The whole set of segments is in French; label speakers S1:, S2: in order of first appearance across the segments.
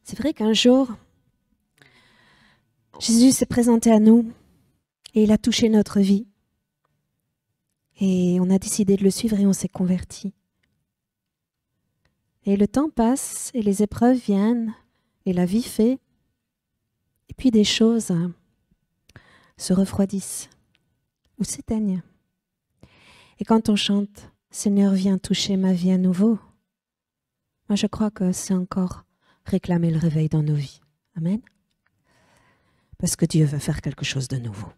S1: C'est vrai qu'un jour, Jésus s'est présenté à nous et il a touché notre vie. Et on a décidé de le suivre et on s'est convertis. Et le temps passe et les épreuves viennent et la vie fait. Et puis des choses se refroidissent ou s'éteignent. Et quand on chante « Seigneur, viens toucher ma vie à nouveau », moi je crois que c'est encore réclamer le réveil dans nos vies. Amen. Parce que Dieu veut faire quelque chose de nouveau.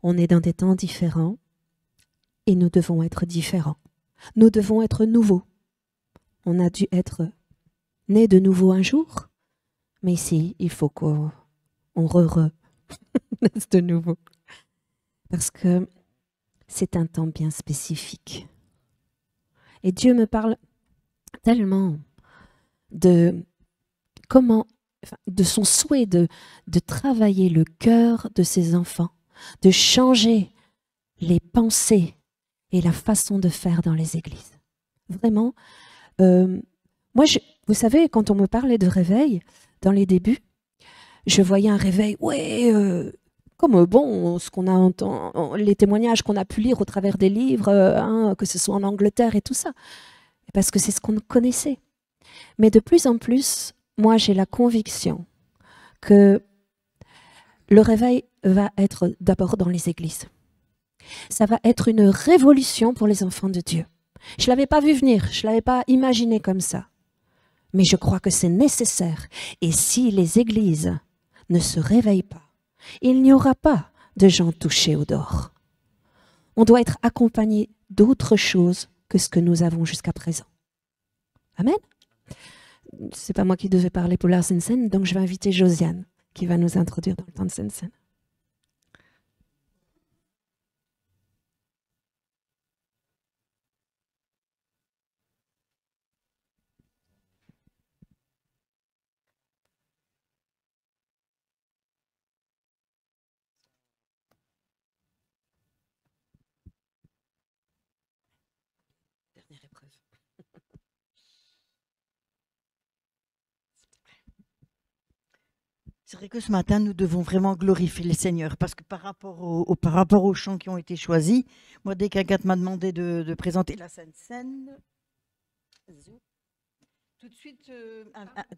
S1: On est dans des temps différents et nous devons être différents. Nous devons être nouveaux. On a dû être nés de nouveau un jour, mais ici, il faut qu'on naisse de nouveau. Parce que c'est un temps bien spécifique. Et Dieu me parle tellement de comment, de son souhait de travailler le cœur de ses enfants, de changer les pensées et la façon de faire dans les églises. Vraiment, moi, vous savez, quand on me parlait de réveil, dans les débuts, je voyais un réveil, comme bon, ce qu'on a entendu, les témoignages qu'on a pu lire au travers des livres, que ce soit en Angleterre et tout ça, parce que c'est ce qu'on connaissait. Mais de plus en plus, moi, j'ai la conviction que le réveil va être d'abord dans les églises. Ça va être une révolution pour les enfants de Dieu. Je ne l'avais pas vu venir, je ne l'avais pas imaginé comme ça. Mais je crois que c'est nécessaire. Et si les églises ne se réveillent pas, il n'y aura pas de gens touchés au dehors. On doit être accompagné d'autre chose que ce que nous avons jusqu'à présent. Amen. C'est pas moi qui devais parler pour la Sainte-Seine, donc je vais inviter Josiane qui va nous introduire dans le temps de Sainte-Seine. Dernière épreuve.
S2: C'est vrai que ce matin, nous devons vraiment glorifier le Seigneur parce que par rapport aux chants qui ont été choisis, moi, dès qu'un gars m'a demandé de présenter la Sainte-Seine, tout de suite,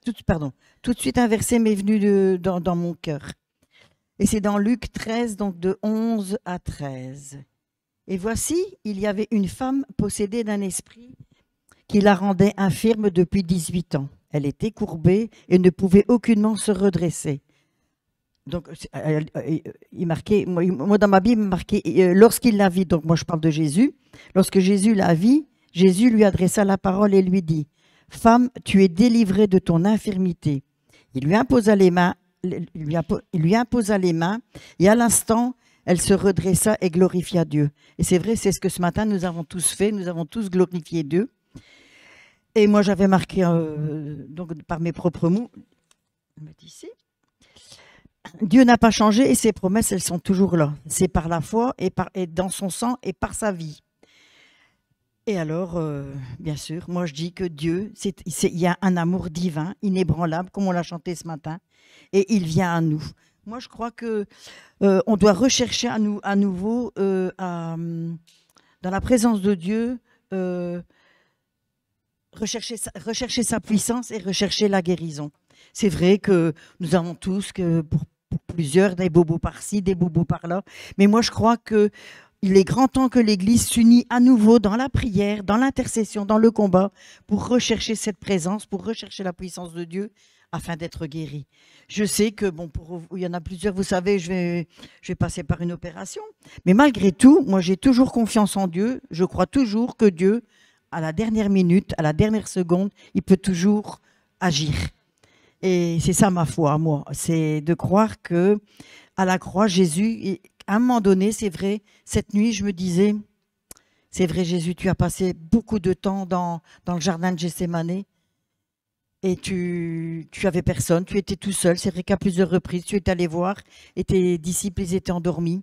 S2: tout de suite un verset m'est venu dans mon cœur. Et c'est dans Luc 13, donc de 11 à 13. Et voici, il y avait une femme possédée d'un esprit qui la rendait infirme depuis 18 ans. Elle était courbée et ne pouvait aucunement se redresser. Donc, il marquait, moi dans ma Bible, il marquait lorsqu'il la vit, donc moi je parle de Jésus, lorsque Jésus la vit, Jésus lui adressa la parole et lui dit « Femme, tu es délivrée de ton infirmité. » Il lui imposa les mains, et à l'instant, elle se redressa et glorifia Dieu. Et c'est vrai, c'est ce que ce matin nous avons tous fait, nous avons tous glorifié Dieu. Et moi, j'avais marqué, donc par mes propres mots, ici, Dieu n'a pas changé et ses promesses, elles sont toujours là. C'est par la foi et dans son sang et par sa vie. Et alors, bien sûr, moi je dis que Dieu, il y a un amour divin, inébranlable, comme on l'a chanté ce matin, et il vient à nous. Moi, je crois que on doit rechercher à nouveau, dans la présence de Dieu, rechercher sa puissance et rechercher la guérison. C'est vrai que nous avons tous, pour plusieurs, des bobos par-ci, des bobos par-là, mais moi je crois que il est grand temps que l'Église s'unisse à nouveau dans la prière, dans l'intercession, dans le combat, pour rechercher cette présence, pour rechercher la puissance de Dieu, afin d'être guéri. Je sais que, bon, il y en a plusieurs, vous savez, je vais passer par une opération, mais malgré tout, moi j'ai toujours confiance en Dieu, je crois toujours que Dieu, à la dernière minute, à la dernière seconde, il peut toujours agir. Et c'est ça ma foi, moi, c'est de croire que à la croix, Jésus, à un moment donné, c'est vrai, cette nuit, je me disais, c'est vrai, Jésus, tu as passé beaucoup de temps dans le jardin de Gethsémane et tu avais personne, tu étais tout seul. C'est vrai qu'à plusieurs reprises, tu es allé voir et tes disciples, ils étaient endormis.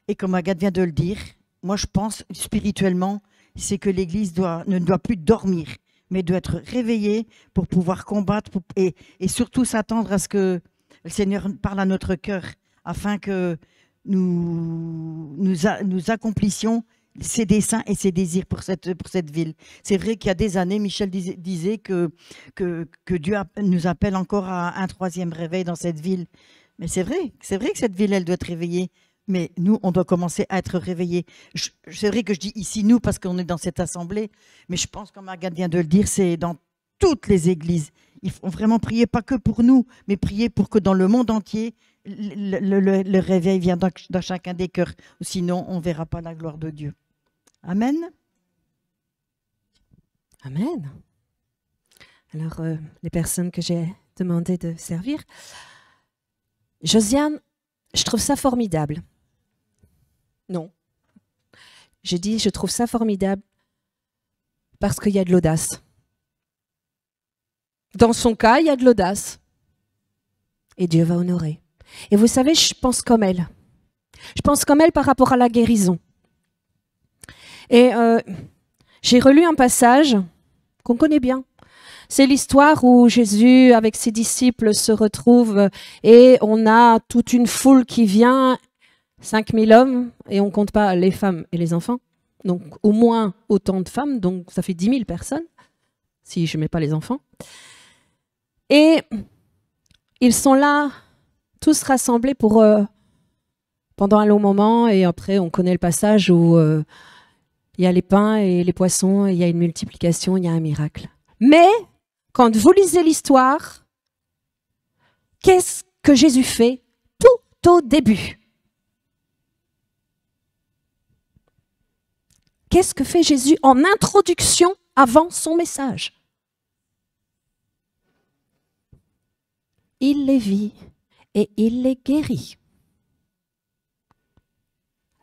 S2: Et comme Agathe vient de le dire, moi, je pense spirituellement, c'est que l'Église ne doit plus dormir. mais doit être réveillé pour pouvoir combattre et surtout s'attendre à ce que le Seigneur parle à notre cœur afin que nous accomplissions ses desseins et ses désirs pour cette ville. C'est vrai qu'il y a des années, Michel disait que Dieu nous appelle encore à un troisième réveil dans cette ville. Mais c'est vrai que cette ville, elle doit être réveillée. Mais nous, on doit commencer à être réveillés. C'est vrai que je dis ici nous parce qu'on est dans cette assemblée, mais je pense, comme Agathe vient de le dire, c'est dans toutes les églises. Il faut vraiment prier, pas que pour nous, mais prier pour que dans le monde entier, le réveil vienne dans chacun des cœurs. Sinon, on ne verra pas la gloire de Dieu. Amen.
S1: Amen. Alors, les personnes que j'ai demandé de servir, Josiane, je trouve ça formidable. Non. Je dis, je trouve ça formidable parce qu'il y a de l'audace. Dans son cas, il y a de l'audace. Et Dieu va honorer. Et vous savez, je pense comme elle. Je pense comme elle par rapport à la guérison. Et j'ai relu un passage qu'on connaît bien. C'est l'histoire où Jésus, avec ses disciples, se retrouve et on a toute une foule qui vient, 5000 hommes, et on ne compte pas les femmes et les enfants. Donc au moins autant de femmes, donc ça fait 10 000 personnes, si je ne mets pas les enfants. Et ils sont là, tous rassemblés pour, pendant un long moment, et après on connaît le passage où il y a les pains et les poissons, il y a une multiplication, il y a un miracle. Mais quand vous lisez l'histoire, qu'est-ce que Jésus fait tout au début? Qu'est-ce que fait Jésus en introduction avant son message? Il les vit et il les guérit.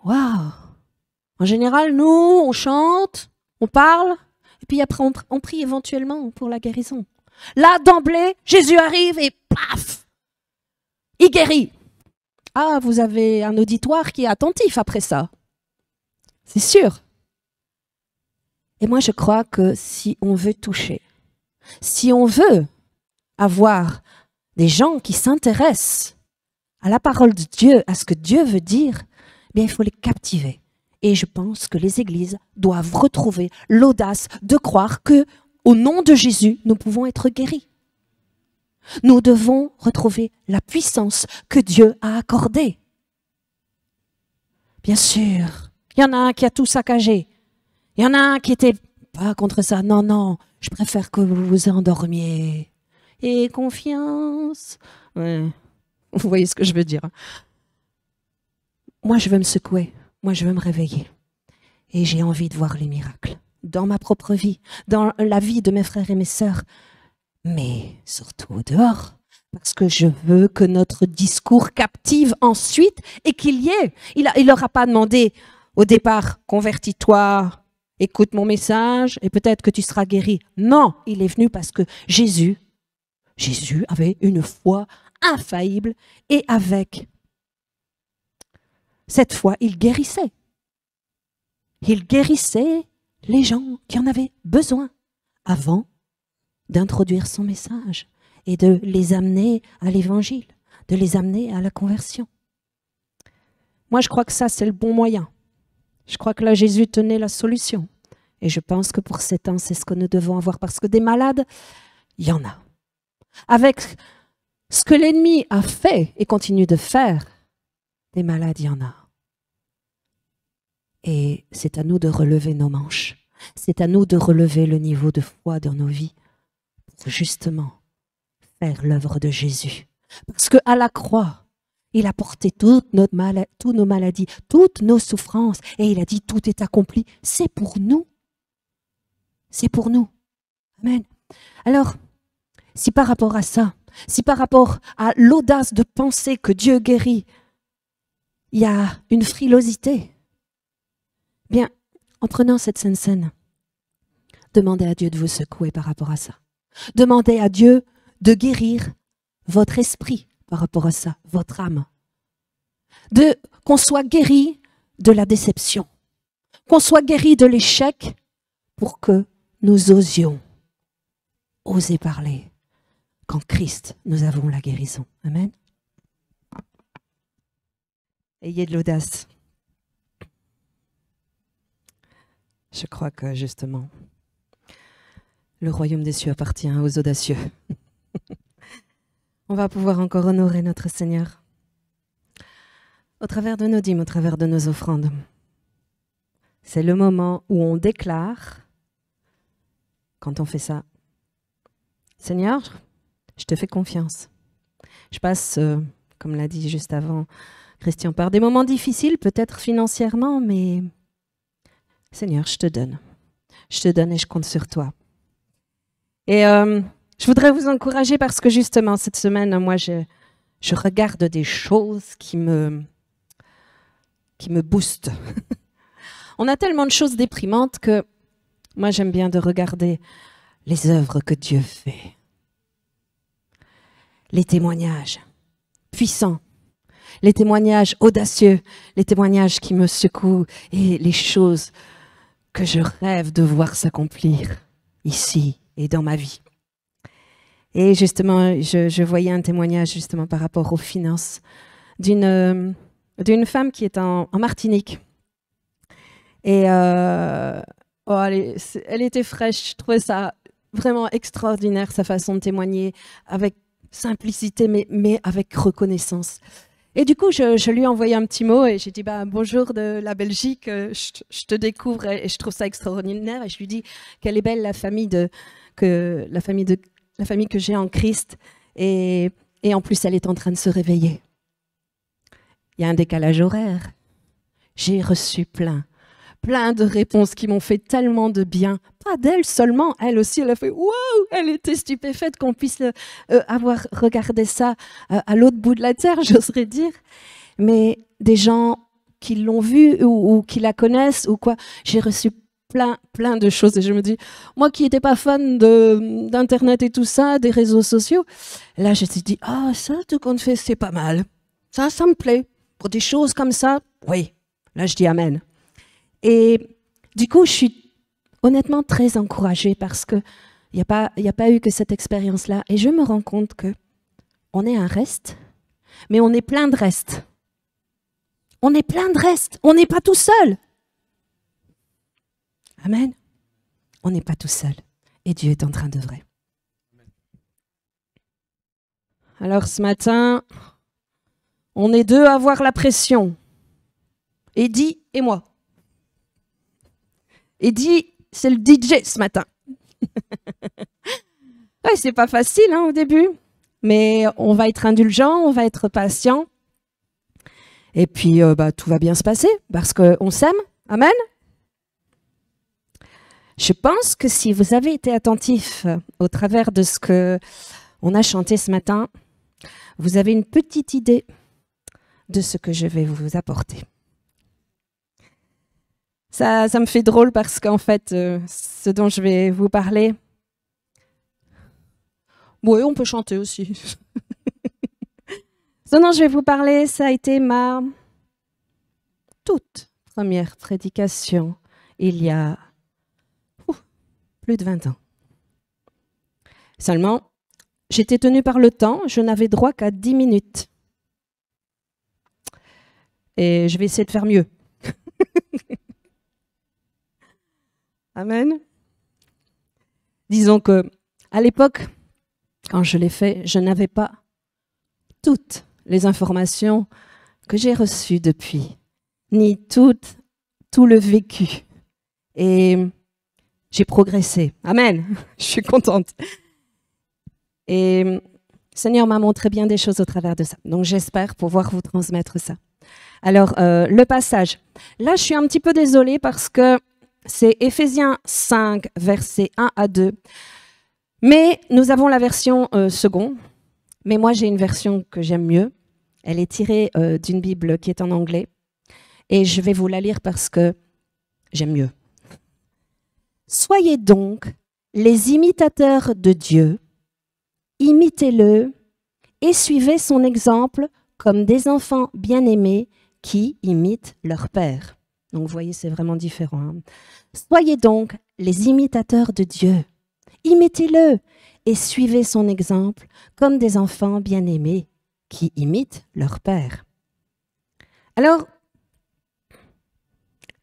S1: Waouh! En général, nous, on chante, on parle, et puis après, on prie éventuellement pour la guérison. Là, d'emblée, Jésus arrive et paf! Il guérit. Ah, vous avez un auditoire qui est attentif après ça. C'est sûr. Et moi, je crois que si on veut toucher, si on veut avoir des gens qui s'intéressent à la parole de Dieu, à ce que Dieu veut dire, bien, il faut les captiver. Et je pense que les églises doivent retrouver l'audace de croire que, au nom de Jésus, nous pouvons être guéris. Nous devons retrouver la puissance que Dieu a accordée. Bien sûr, il y en a un qui a tout saccagé. Il y en a un qui était pas contre ça. Non, non, je préfère que vous vous endormiez. Et confiance. Ouais. Vous voyez ce que je veux dire. Moi, je veux me secouer. Moi, je veux me réveiller. Et j'ai envie de voir les miracles. Dans ma propre vie, dans la vie de mes frères et mes sœurs. Mais surtout dehors. Parce que je veux que notre discours captive ensuite et qu'il y ait. Il leur a pas demandé au départ, convertis-toi, écoute mon message et peut-être que tu seras guéri. Non, il est venu parce que Jésus avait une foi infaillible et avec cette foi, il guérissait. Il guérissait les gens qui en avaient besoin avant d'introduire son message et de les amener à l'évangile, de les amener à la conversion. Moi, je crois que ça, c'est le bon moyen. Je crois que là, Jésus tenait la solution. Et je pense que pour ces temps, c'est ce que nous devons avoir. Parce que des malades, il y en a. Avec ce que l'ennemi a fait et continue de faire, des malades, il y en a. Et c'est à nous de relever nos manches. C'est à nous de relever le niveau de foi dans nos vies pour justement faire l'œuvre de Jésus. Parce qu'à la croix, il a porté toutes nos maladies, toutes nos souffrances. Et il a dit, tout est accompli. C'est pour nous. C'est pour nous. Amen. Alors, si par rapport à ça, si par rapport à l'audace de penser que Dieu guérit, il y a une frilosité, bien, en prenant cette sainte scène, demandez à Dieu de vous secouer par rapport à ça. Demandez à Dieu de guérir votre esprit par rapport à ça, votre âme. Qu'on soit guéri de la déception, qu'on soit guéri de l'échec pour que nous osions oser parler qu'en Christ, nous avons la guérison. Amen. Ayez de l'audace. Je crois que justement, le royaume des cieux appartient aux audacieux. On va pouvoir encore honorer notre Seigneur au travers de nos dîmes, au travers de nos offrandes. C'est le moment où on déclare, quand on fait ça, Seigneur, je te fais confiance. Je passe, comme l'a dit juste avant Christian, par des moments difficiles, peut-être financièrement, mais Seigneur, je te donne. Je te donne et je compte sur toi. Et je voudrais vous encourager parce que justement, cette semaine, moi, je regarde des choses qui me boostent. On a tellement de choses déprimantes que moi, j'aime bien de regarder les œuvres que Dieu fait. Les témoignages puissants, les témoignages audacieux, les témoignages qui me secouent et les choses que je rêve de voir s'accomplir ici et dans ma vie. Et justement, je voyais un témoignage justement par rapport aux finances d'une femme qui est en Martinique. Et elle était fraîche, je trouvais ça vraiment extraordinaire, sa façon de témoigner, avec simplicité, mais avec reconnaissance. Et du coup, je lui ai envoyé un petit mot et j'ai dit bonjour de la Belgique, je te découvre et je trouve ça extraordinaire. Et je lui dis quelle est belle la famille que j'ai en Christ. Et en plus, elle est en train de se réveiller. Il y a un décalage horaire. J'ai reçu plein de réponses qui m'ont fait tellement de bien. Pas d'elle seulement, elle aussi, elle a fait « Wow !» Elle était stupéfaite qu'on puisse avoir regardé ça à l'autre bout de la terre, j'oserais dire. Mais des gens qui l'ont vue ou qui la connaissent ou quoi, j'ai reçu plein de choses. Et je me dis, moi qui n'étais pas fan d'Internet et tout ça, des réseaux sociaux, là je me suis dit « Ah, ça, tout qu'on fait, c'est pas mal. Ça me plaît. Pour des choses comme ça, oui. » Là, je dis « Amen. » Et du coup, je suis honnêtement très encouragée parce qu'il n'y a pas eu que cette expérience-là. Et je me rends compte qu'on est un reste, mais on est plein de restes. On est plein de restes. On n'est pas tout seul. Amen. On n'est pas tout seul. Et Dieu est en train d'œuvrer. Alors ce matin, on est deux à avoir la pression. Eddie et moi. Eddie, c'est le DJ ce matin. Ouais, c'est pas facile au début, mais on va être indulgent, on va être patient. Et puis, tout va bien se passer parce qu'on s'aime. Amen. Je pense que si vous avez été attentif au travers de ce qu'on a chanté ce matin, vous avez une petite idée de ce que je vais vous apporter. Ça me fait drôle parce qu'en fait, ce dont je vais vous parler, oui, on peut chanter aussi. Ce dont je vais vous parler, ça a été ma toute première prédication il y a plus de 20 ans. Seulement, j'étais tenue par le temps, je n'avais droit qu'à 10 minutes. Et je vais essayer de faire mieux. Amen. Disons que à l'époque, quand je l'ai fait, je n'avais pas toutes les informations que j'ai reçues depuis, ni tout le vécu. Et j'ai progressé. Amen. Je suis contente. Et le Seigneur m'a montré bien des choses au travers de ça. Donc j'espère pouvoir vous transmettre ça. Alors, le passage. Là, je suis un petit peu désolée parce que c'est Éphésiens 5, versets 1 à 2. Mais nous avons la version seconde. Mais moi, j'ai une version que j'aime mieux. Elle est tirée d'une Bible qui est en anglais. Et je vais vous la lire parce que j'aime mieux. Soyez donc les imitateurs de Dieu. Imitez-le et suivez son exemple comme des enfants bien-aimés qui imitent leur père. Donc, vous voyez, c'est vraiment différent. Soyez donc les imitateurs de Dieu. Imitez-le et suivez son exemple comme des enfants bien-aimés qui imitent leur père. Alors,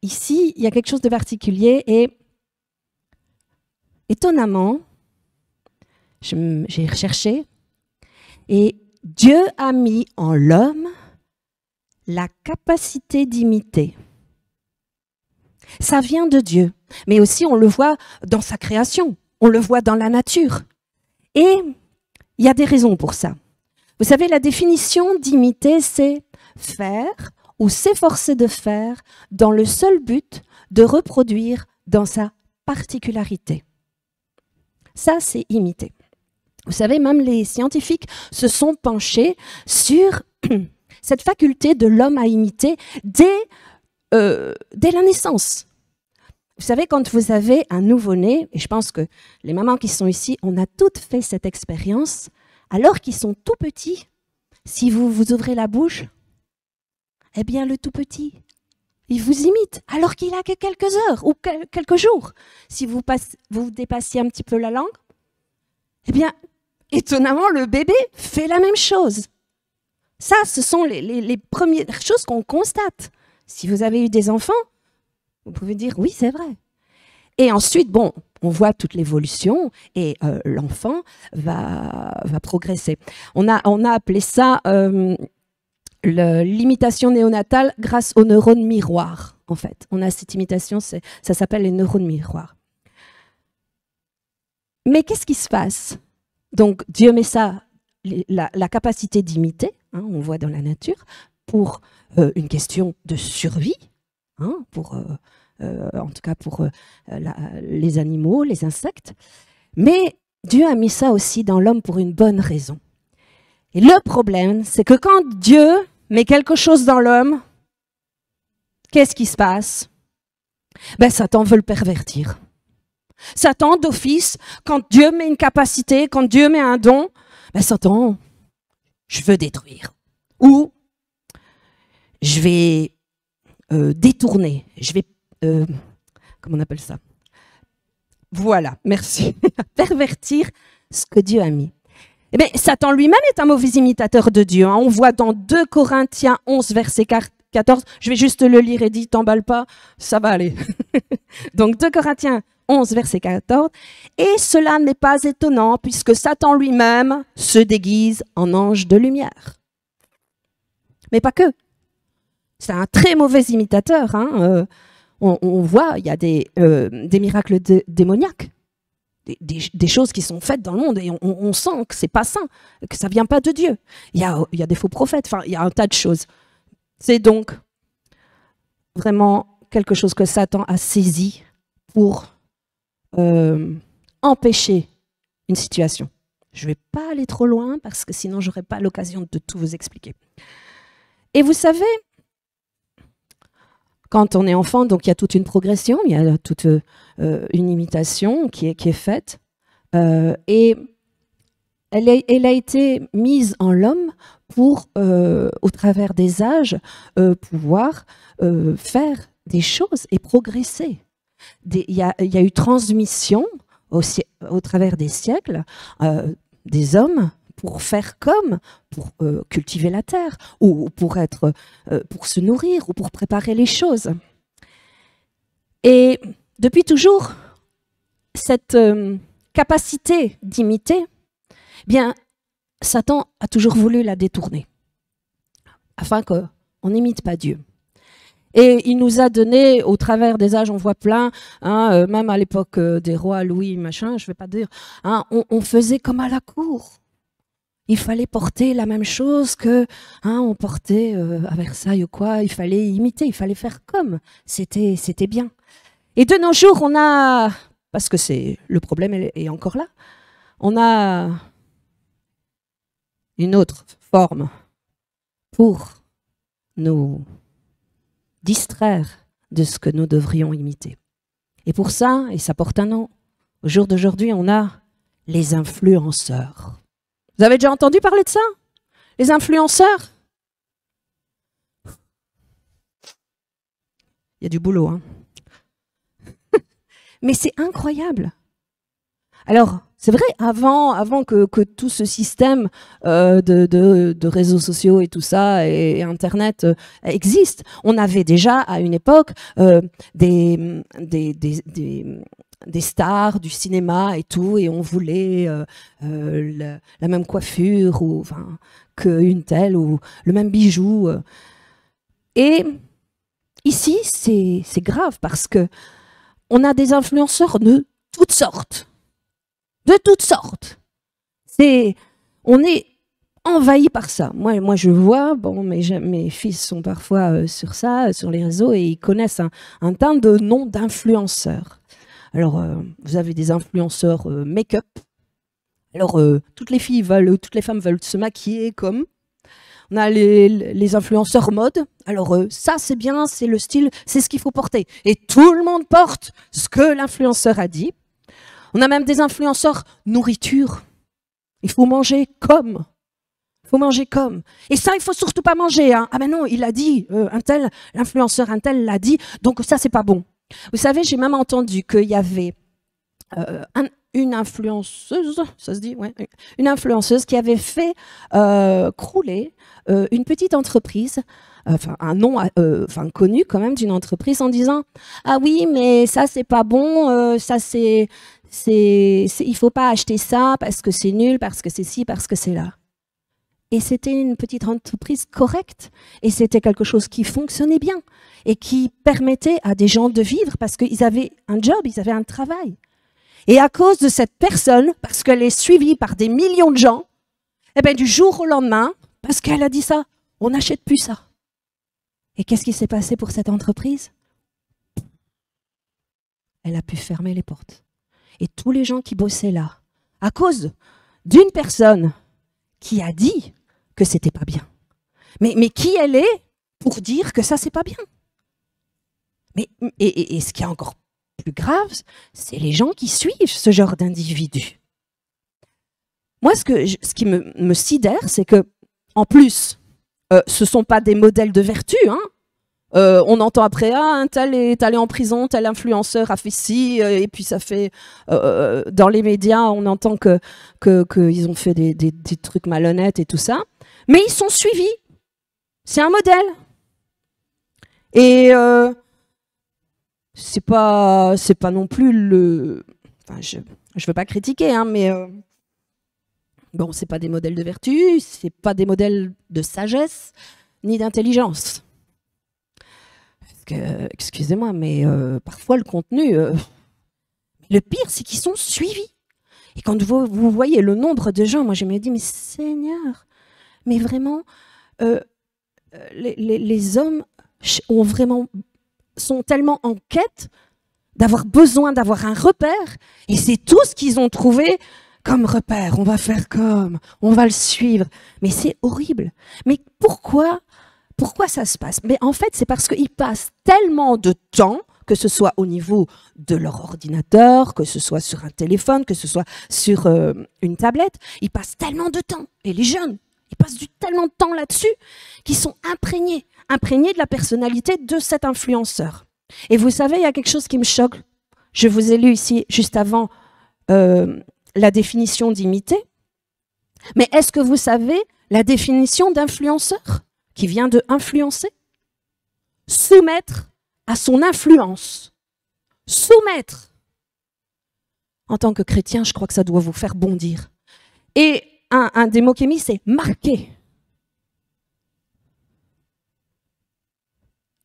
S1: ici, il y a quelque chose de particulier et étonnamment, j'ai recherché et Dieu a mis en l'homme la capacité d'imiter. Ça vient de Dieu, mais aussi on le voit dans sa création, on le voit dans la nature. Et il y a des raisons pour ça. Vous savez, la définition d'imiter, c'est faire ou s'efforcer de faire dans le seul but de reproduire dans sa particularité. Ça, c'est imiter. Vous savez, même les scientifiques se sont penchés sur cette faculté de l'homme à imiter dès la naissance. Vous savez, quand vous avez un nouveau-né, et je pense que les mamans qui sont ici, on a toutes fait cette expérience, alors qu'ils sont tout petits, si vous ouvrez la bouche, eh bien le tout petit, il vous imite, alors qu'il a que quelques heures ou quelques jours. Si vous dépassiez un petit peu la langue, eh bien, étonnamment, le bébé fait la même chose. Ça, ce sont les premières choses qu'on constate. Si vous avez eu des enfants, vous pouvez dire oui, c'est vrai. Et ensuite, bon, on voit toute l'évolution et l'enfant va progresser. On a appelé ça l'imitation néonatale grâce aux neurones miroirs, en fait. On a cette imitation, ça s'appelle les neurones miroirs. Mais qu'est-ce qui se passe? Donc, Dieu met ça, la capacité d'imiter, hein, on voit dans la nature, pour une question de survie, hein, en tout cas pour les animaux, les insectes. Mais Dieu a mis ça aussi dans l'homme pour une bonne raison. Et le problème, c'est que quand Dieu met quelque chose dans l'homme, qu'est-ce qui se passe? Ben, Satan veut le pervertir. Satan, d'office, quand Dieu met une capacité, quand Dieu met un don, ben Satan, je veux détruire. Ou je vais détourner, je vais, comment on appelle ça? Voilà, merci. Pervertir ce que Dieu a mis. Eh bien, Satan lui-même est un mauvais imitateur de Dieu. Hein. On voit dans 2 Corinthiens 11, verset 14, je vais juste le lire et dire, t'emballe pas, ça va aller. Donc 2 Corinthiens 11, verset 14. Et cela n'est pas étonnant puisque Satan lui-même se déguise en ange de lumière. Mais pas que. C'est un très mauvais imitateur. Hein. On voit, il y a des miracles démoniaques. Des choses qui sont faites dans le monde et on sent que c'est pas sain, que ça vient pas de Dieu. Il y a des faux prophètes, enfin, il y a un tas de choses. C'est donc vraiment quelque chose que Satan a saisi pour empêcher une situation. Je ne vais pas aller trop loin parce que sinon je n'aurai pas l'occasion de tout vous expliquer. Et vous savez, quand on est enfant, donc il y a toute une progression, il y a toute une imitation qui est faite, et elle a été mise en l'homme pour, au travers des âges, pouvoir faire des choses et progresser. Il y a eu transmission au travers des siècles des hommes pour faire comme, pour cultiver la terre, ou pour se nourrir, ou pour préparer les choses. Et depuis toujours, cette capacité d'imiter, eh bien, Satan a toujours voulu la détourner, afin qu'on n'imite pas Dieu. Et il nous a donné, au travers des âges, on voit plein, hein, même à l'époque des rois, Louis, machin, je ne vais pas dire, hein, on faisait comme à la cour. Il fallait porter la même chose que on portait à Versailles ou quoi. Il fallait imiter, il fallait faire comme. C'était bien. Et de nos jours, on a, parce que le problème est encore là, on a une autre forme pour nous distraire de ce que nous devrions imiter. Et pour ça, et ça porte un nom, au jour d'aujourd'hui, on a les influenceurs. Vous avez déjà entendu parler de ça? Les influenceurs? Il y a du boulot, hein. Mais c'est incroyable. Alors, c'est vrai, avant que tout ce système de réseaux sociaux et tout ça, et Internet existe, on avait déjà à une époque des stars du cinéma et tout, et on voulait la même coiffure ou enfin, qu'une telle, ou le même bijou. Et ici, c'est grave parce que on a des influenceurs de toutes sortes. De toutes sortes. On est envahi par ça. Moi, je vois, bon, mes fils sont parfois sur ça, sur les réseaux, et ils connaissent un tas de noms d'influenceurs. Alors, vous avez des influenceurs make-up. Alors, toutes les femmes veulent se maquiller comme. On a les influenceurs mode. Alors, ça, c'est bien, c'est le style, c'est ce qu'il faut porter. Et tout le monde porte ce que l'influenceur a dit. On a même des influenceurs nourriture. Il faut manger comme. Il faut manger comme. Et ça, il faut surtout pas manger. Hein. Ah ben non, il a dit, l'influenceur un tel l'a dit, donc ça, c'est pas bon. Vous savez, j'ai même entendu qu'il y avait une influenceuse, ça se dit, ouais, une influenceuse qui avait fait crouler une petite entreprise, enfin un nom connu quand même d'une entreprise, en disant ah oui, mais ça c'est pas bon, ça il faut pas acheter ça parce que c'est nul, parce que c'est ci, parce que c'est là. Et c'était une petite entreprise correcte, et c'était quelque chose qui fonctionnait bien et qui permettait à des gens de vivre parce qu'ils avaient un job, ils avaient un travail. Et à cause de cette personne, parce qu'elle est suivie par des millions de gens, eh bien, du jour au lendemain, parce qu'elle a dit ça, on n'achète plus ça. Et qu'est-ce qui s'est passé pour cette entreprise? Elle a pu fermer les portes. Et tous les gens qui bossaient là, à cause d'une personne qui a dit que c'était pas bien. Mais qui elle est pour dire que ça, c'est pas bien? Et ce qui est encore plus grave, c'est les gens qui suivent ce genre d'individus. Moi, ce qui me sidère, c'est que, en plus, ce ne sont pas des modèles de vertu. Hein. On entend après, un tel est allé en prison, tel influenceur a fait ci, et puis ça fait... dans les médias, on entend qu'ils ont fait des trucs malhonnêtes et tout ça. Mais ils sont suivis. C'est un modèle. Et c'est pas non plus le... Enfin, je veux pas critiquer, hein, mais... bon, c'est pas des modèles de vertu, c'est pas des modèles de sagesse, ni d'intelligence. Excusez-moi, mais parfois le contenu... le pire, c'est qu'ils sont suivis. Et quand vous voyez le nombre de gens, moi je me dis, mais Seigneur, mais vraiment, les hommes sont tellement en quête d'avoir besoin d'avoir un repère, et c'est tout ce qu'ils ont trouvé comme repère. On va faire comme, on va le suivre. Mais c'est horrible. Mais pourquoi ça se passe? Mais en fait, c'est parce qu'ils passent tellement de temps, que ce soit au niveau de leur ordinateur, que ce soit sur un téléphone, que ce soit sur une tablette, ils passent tellement de temps. Et les jeunes, ils passent tellement de temps là-dessus qu'ils sont imprégnés de la personnalité de cet influenceur. Et vous savez, il y a quelque chose qui me choque. Je vous ai lu ici, juste avant, la définition d'imiter. Mais est-ce que vous savez la définition d'influenceur, qui vient de influencer? Soumettre à son influence. Soumettre. En tant que chrétien, je crois que ça doit vous faire bondir. Et un des mots qui est mis, c'est marquer.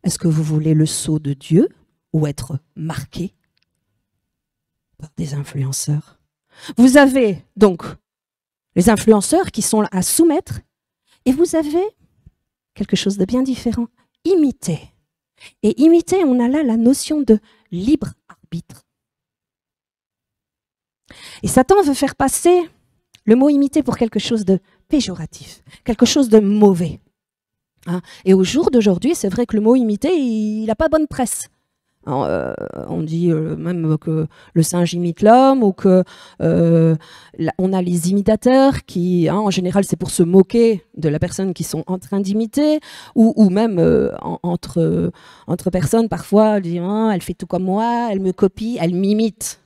S1: Est-ce que vous voulez le sceau de Dieu ou être marqué par des influenceurs? Vous avez donc les influenceurs qui sont là à soumettre, et vous avez quelque chose de bien différent, imiter. Et imiter, on a là la notion de libre arbitre. Et Satan veut faire passer le mot imiter pour quelque chose de péjoratif, quelque chose de mauvais. Hein? Et au jour d'aujourd'hui, c'est vrai que le mot imiter, il n'a pas bonne presse. Alors, on dit même que le singe imite l'homme, ou que on a les imitateurs qui, hein, en général, c'est pour se moquer de la personne qu'ils sont en train d'imiter, ou même entre personnes, parfois, on dit, elle fait tout comme moi, elle me copie, elle m'imite.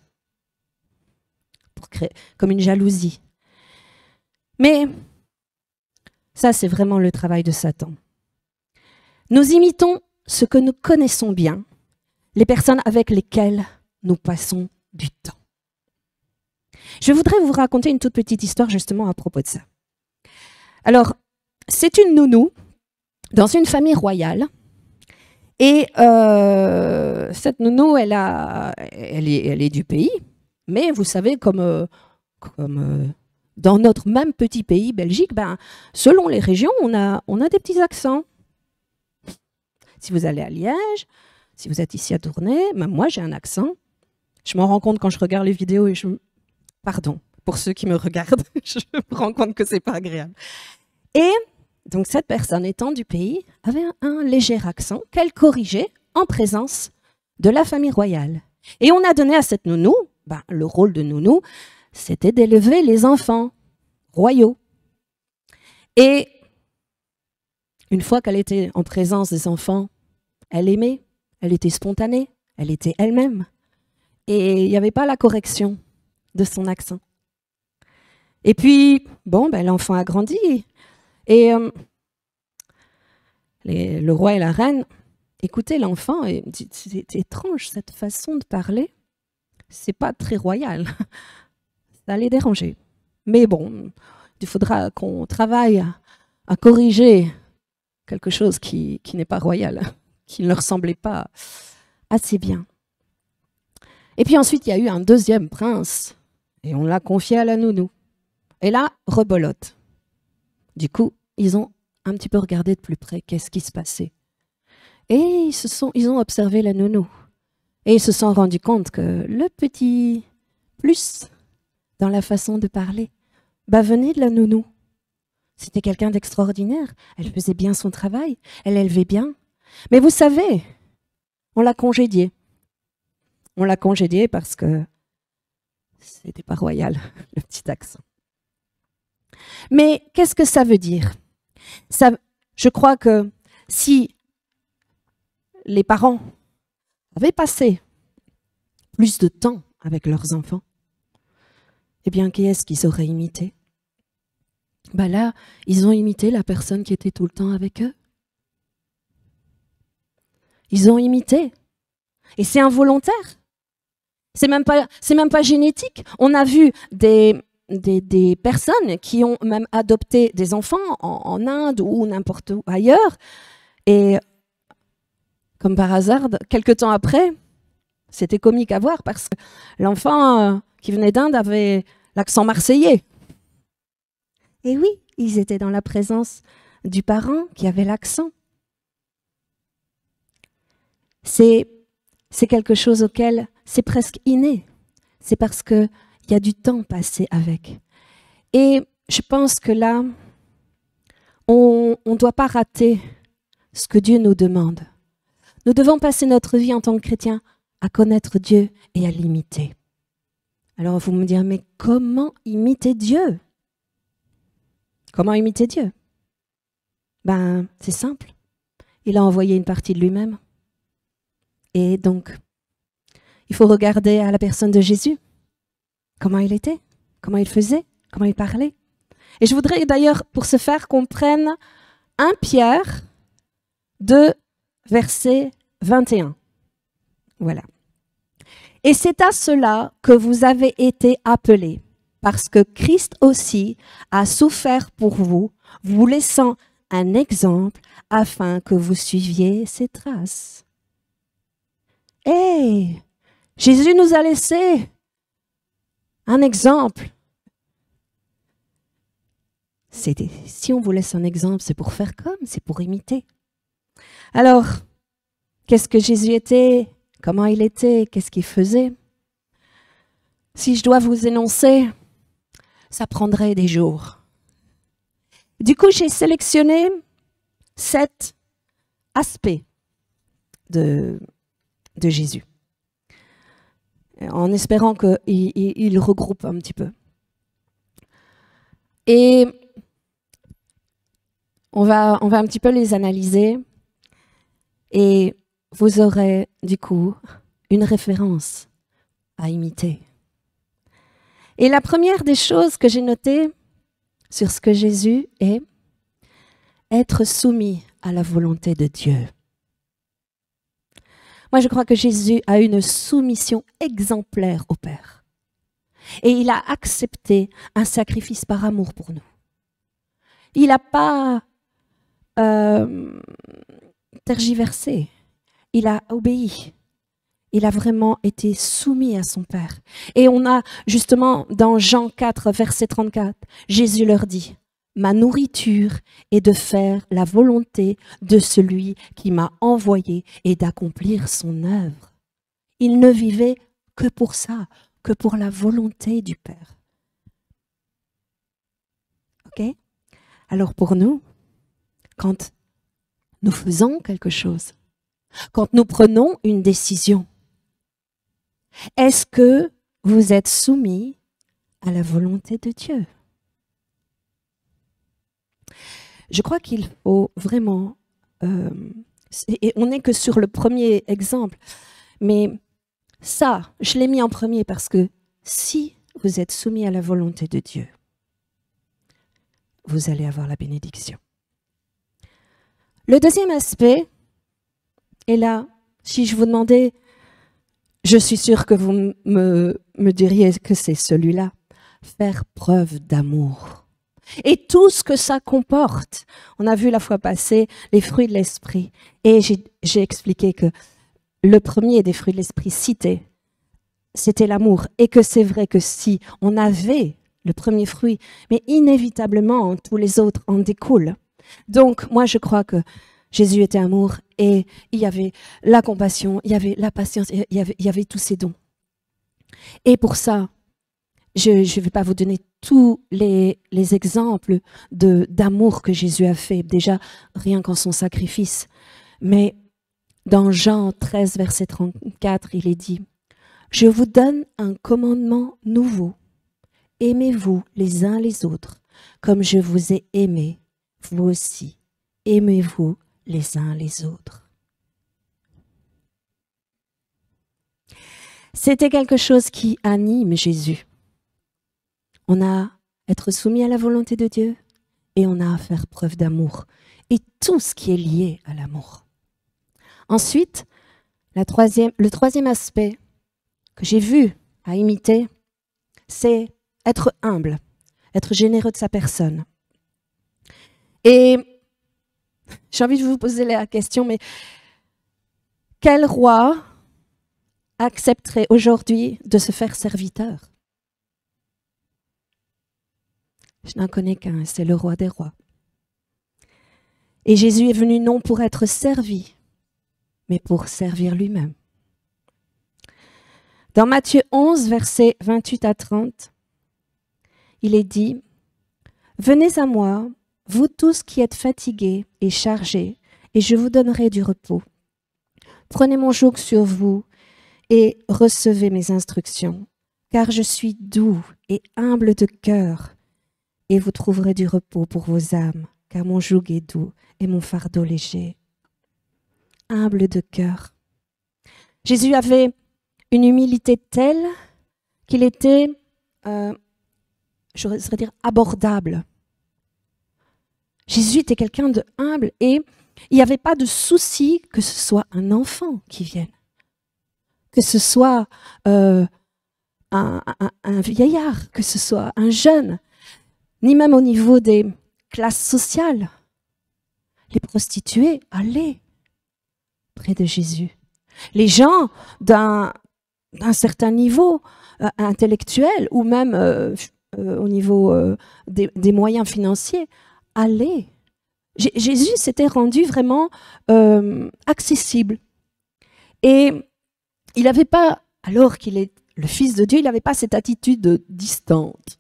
S1: pour créer, comme une jalousie. Mais ça, c'est vraiment le travail de Satan. Nous imitons ce que nous connaissons bien, les personnes avec lesquelles nous passons du temps. Je voudrais vous raconter une toute petite histoire justement à propos de ça. Alors, c'est une nounou dans une famille royale. Et cette nounou, elle est du pays. Mais vous savez, comme dans notre même petit pays, Belgique, ben, selon les régions, on a des petits accents. Si vous allez à Liège, si vous êtes ici à Tournai, même moi j'ai un accent. Je m'en rends compte quand je regarde les vidéos et Pardon, pour ceux qui me regardent, je me rends compte que c'est pas agréable. Et donc cette personne étant du pays avait un léger accent qu'elle corrigeait en présence de la famille royale. Et on a donné à cette nounou, ben, le rôle de nounou, c'était d'élever les enfants royaux. Et une fois qu'elle était en présence des enfants, elle aimait, elle était spontanée, elle était elle-même. Et il n'y avait pas la correction de son accent. Et puis, bon, ben, l'enfant a grandi. Et le roi et la reine écoutaient l'enfant et disaient, c'est étrange cette façon de parler. C'est pas très royal. Ça les dérangeait. Mais bon, il faudra qu'on travaille à corriger quelque chose qui n'est pas royal, qui ne leur semblait pas assez bien. Et puis ensuite, il y a eu un deuxième prince, et on l'a confié à la nounou. Et là, rebolote. Du coup, ils ont un petit peu regardé de plus près qu'est-ce qui se passait. Et ils ont observé la nounou. Et ils se sont rendus compte que le petit plus dans la façon de parler venait de la nounou. C'était quelqu'un d'extraordinaire. Elle faisait bien son travail. Elle élevait bien. Mais vous savez, on l'a congédiée. On l'a congédiée parce que c'était pas royal, le petit accent. Mais qu'est-ce que ça veut dire? Je crois que si les parents avaient passé plus de temps avec leurs enfants, eh bien, qui est-ce qu'ils auraient imité? Ben là, ils ont imité la personne qui était tout le temps avec eux. Ils ont imité. Et c'est involontaire. C'est même pas génétique. On a vu des personnes qui ont même adopté des enfants en Inde ou n'importe où ailleurs. Et comme par hasard, quelques temps après, c'était comique à voir parce que l'enfant qui venait d'Inde avait l'accent marseillais. Et oui, ils étaient dans la présence du parent qui avait l'accent. C'est quelque chose auquel c'est presque inné. C'est parce qu'il y a du temps passé avec. Et je pense que là, on ne doit pas rater ce que Dieu nous demande. Nous devons passer notre vie en tant que chrétiens à connaître Dieu et à l'imiter. Alors vous me direz, mais comment imiter Dieu? Comment imiter Dieu? Ben, c'est simple. Il a envoyé une partie de lui-même. Et donc, il faut regarder à la personne de Jésus. Comment il était, comment il faisait, comment il parlait. Et je voudrais d'ailleurs, pour ce faire, qu'on prenne 1 Pierre 2, verset 21. Voilà. Et c'est à cela que vous avez été appelés, parce que Christ aussi a souffert pour vous, vous laissant un exemple afin que vous suiviez ses traces. Hey, Jésus nous a laissé un exemple. Si on vous laisse un exemple, c'est pour faire comme, c'est pour imiter. Alors, qu'est-ce que Jésus était? Comment il était? Qu'est-ce qu'il faisait? Si je dois vous énoncer, ça prendrait des jours. Du coup, j'ai sélectionné 7 aspects de Jésus, en espérant qu'il regroupe un petit peu. Et on va un petit peu les analyser et vous aurez du coup une référence à imiter. Et la première des choses que j'ai notées sur ce que Jésus est, être soumis à la volonté de Dieu. Moi, je crois que Jésus a une soumission exemplaire au Père. Et il a accepté un sacrifice par amour pour nous. Il n'a pas tergiversé, il a obéi. Il a vraiment été soumis à son Père. Et on a justement dans Jean 4, verset 34, Jésus leur dit, « Ma nourriture est de faire la volonté de celui qui m'a envoyé et d'accomplir son œuvre. » Il ne vivait que pour ça, que pour la volonté du Père. Ok? Alors pour nous, quand nous faisons quelque chose, quand nous prenons une décision, est-ce que vous êtes soumis à la volonté de Dieu? Je crois qu'il faut vraiment, et on n'est que sur le premier exemple, mais ça, je l'ai mis en premier parce que si vous êtes soumis à la volonté de Dieu, vous allez avoir la bénédiction. Le deuxième aspect, et là, si je vous demandais, je suis sûre que vous me diriez que c'est celui-là, faire preuve d'amour. Et tout ce que ça comporte. On a vu la fois passée les fruits de l'esprit. Et j'ai expliqué que le premier des fruits de l'esprit cité, c'était l'amour. Et que c'est vrai que si on avait le premier fruit, mais inévitablement tous les autres en découlent. Donc moi je crois que Jésus était amour et il y avait la compassion, il y avait la patience, il y avait tous ces dons. Et pour ça, je ne vais pas vous donner tous les exemples d'amour que Jésus a fait, déjà rien qu'en son sacrifice. Mais dans Jean 13, verset 34, il est dit « Je vous donne un commandement nouveau. Aimez-vous les uns les autres, comme je vous ai aimé, vous aussi. Aimez-vous les uns les autres. » C'était quelque chose qui anime Jésus. On a à être soumis à la volonté de Dieu et on a à faire preuve d'amour et tout ce qui est lié à l'amour. Ensuite, le troisième aspect que j'ai vu à imiter, c'est être humble, être généreux de sa personne. Et j'ai envie de vous poser la question, mais quel roi accepterait aujourd'hui de se faire serviteur? Je n'en connais qu'un, c'est le roi des rois. Et Jésus est venu non pour être servi, mais pour servir lui-même. Dans Matthieu 11, versets 28 à 30, il est dit « Venez à moi, vous tous qui êtes fatigués et chargés, et je vous donnerai du repos. Prenez mon joug sur vous et recevez mes instructions, car je suis doux et humble de cœur, et vous trouverez du repos pour vos âmes, car mon joug est doux et mon fardeau léger. » Humble de cœur. Jésus avait une humilité telle qu'il était, j'oserais dire, abordable. Jésus était quelqu'un de humble et il n'y avait pas de souci que ce soit un enfant qui vienne, que ce soit un vieillard, que ce soit un jeune, ni même au niveau des classes sociales. Les prostituées allaient près de Jésus. Les gens d'un certain niveau intellectuel ou même au niveau des moyens financiers allaient. Jésus s'était rendu vraiment accessible. Et il n'avait pas, alors qu'il est le Fils de Dieu, il n'avait pas cette attitude distante.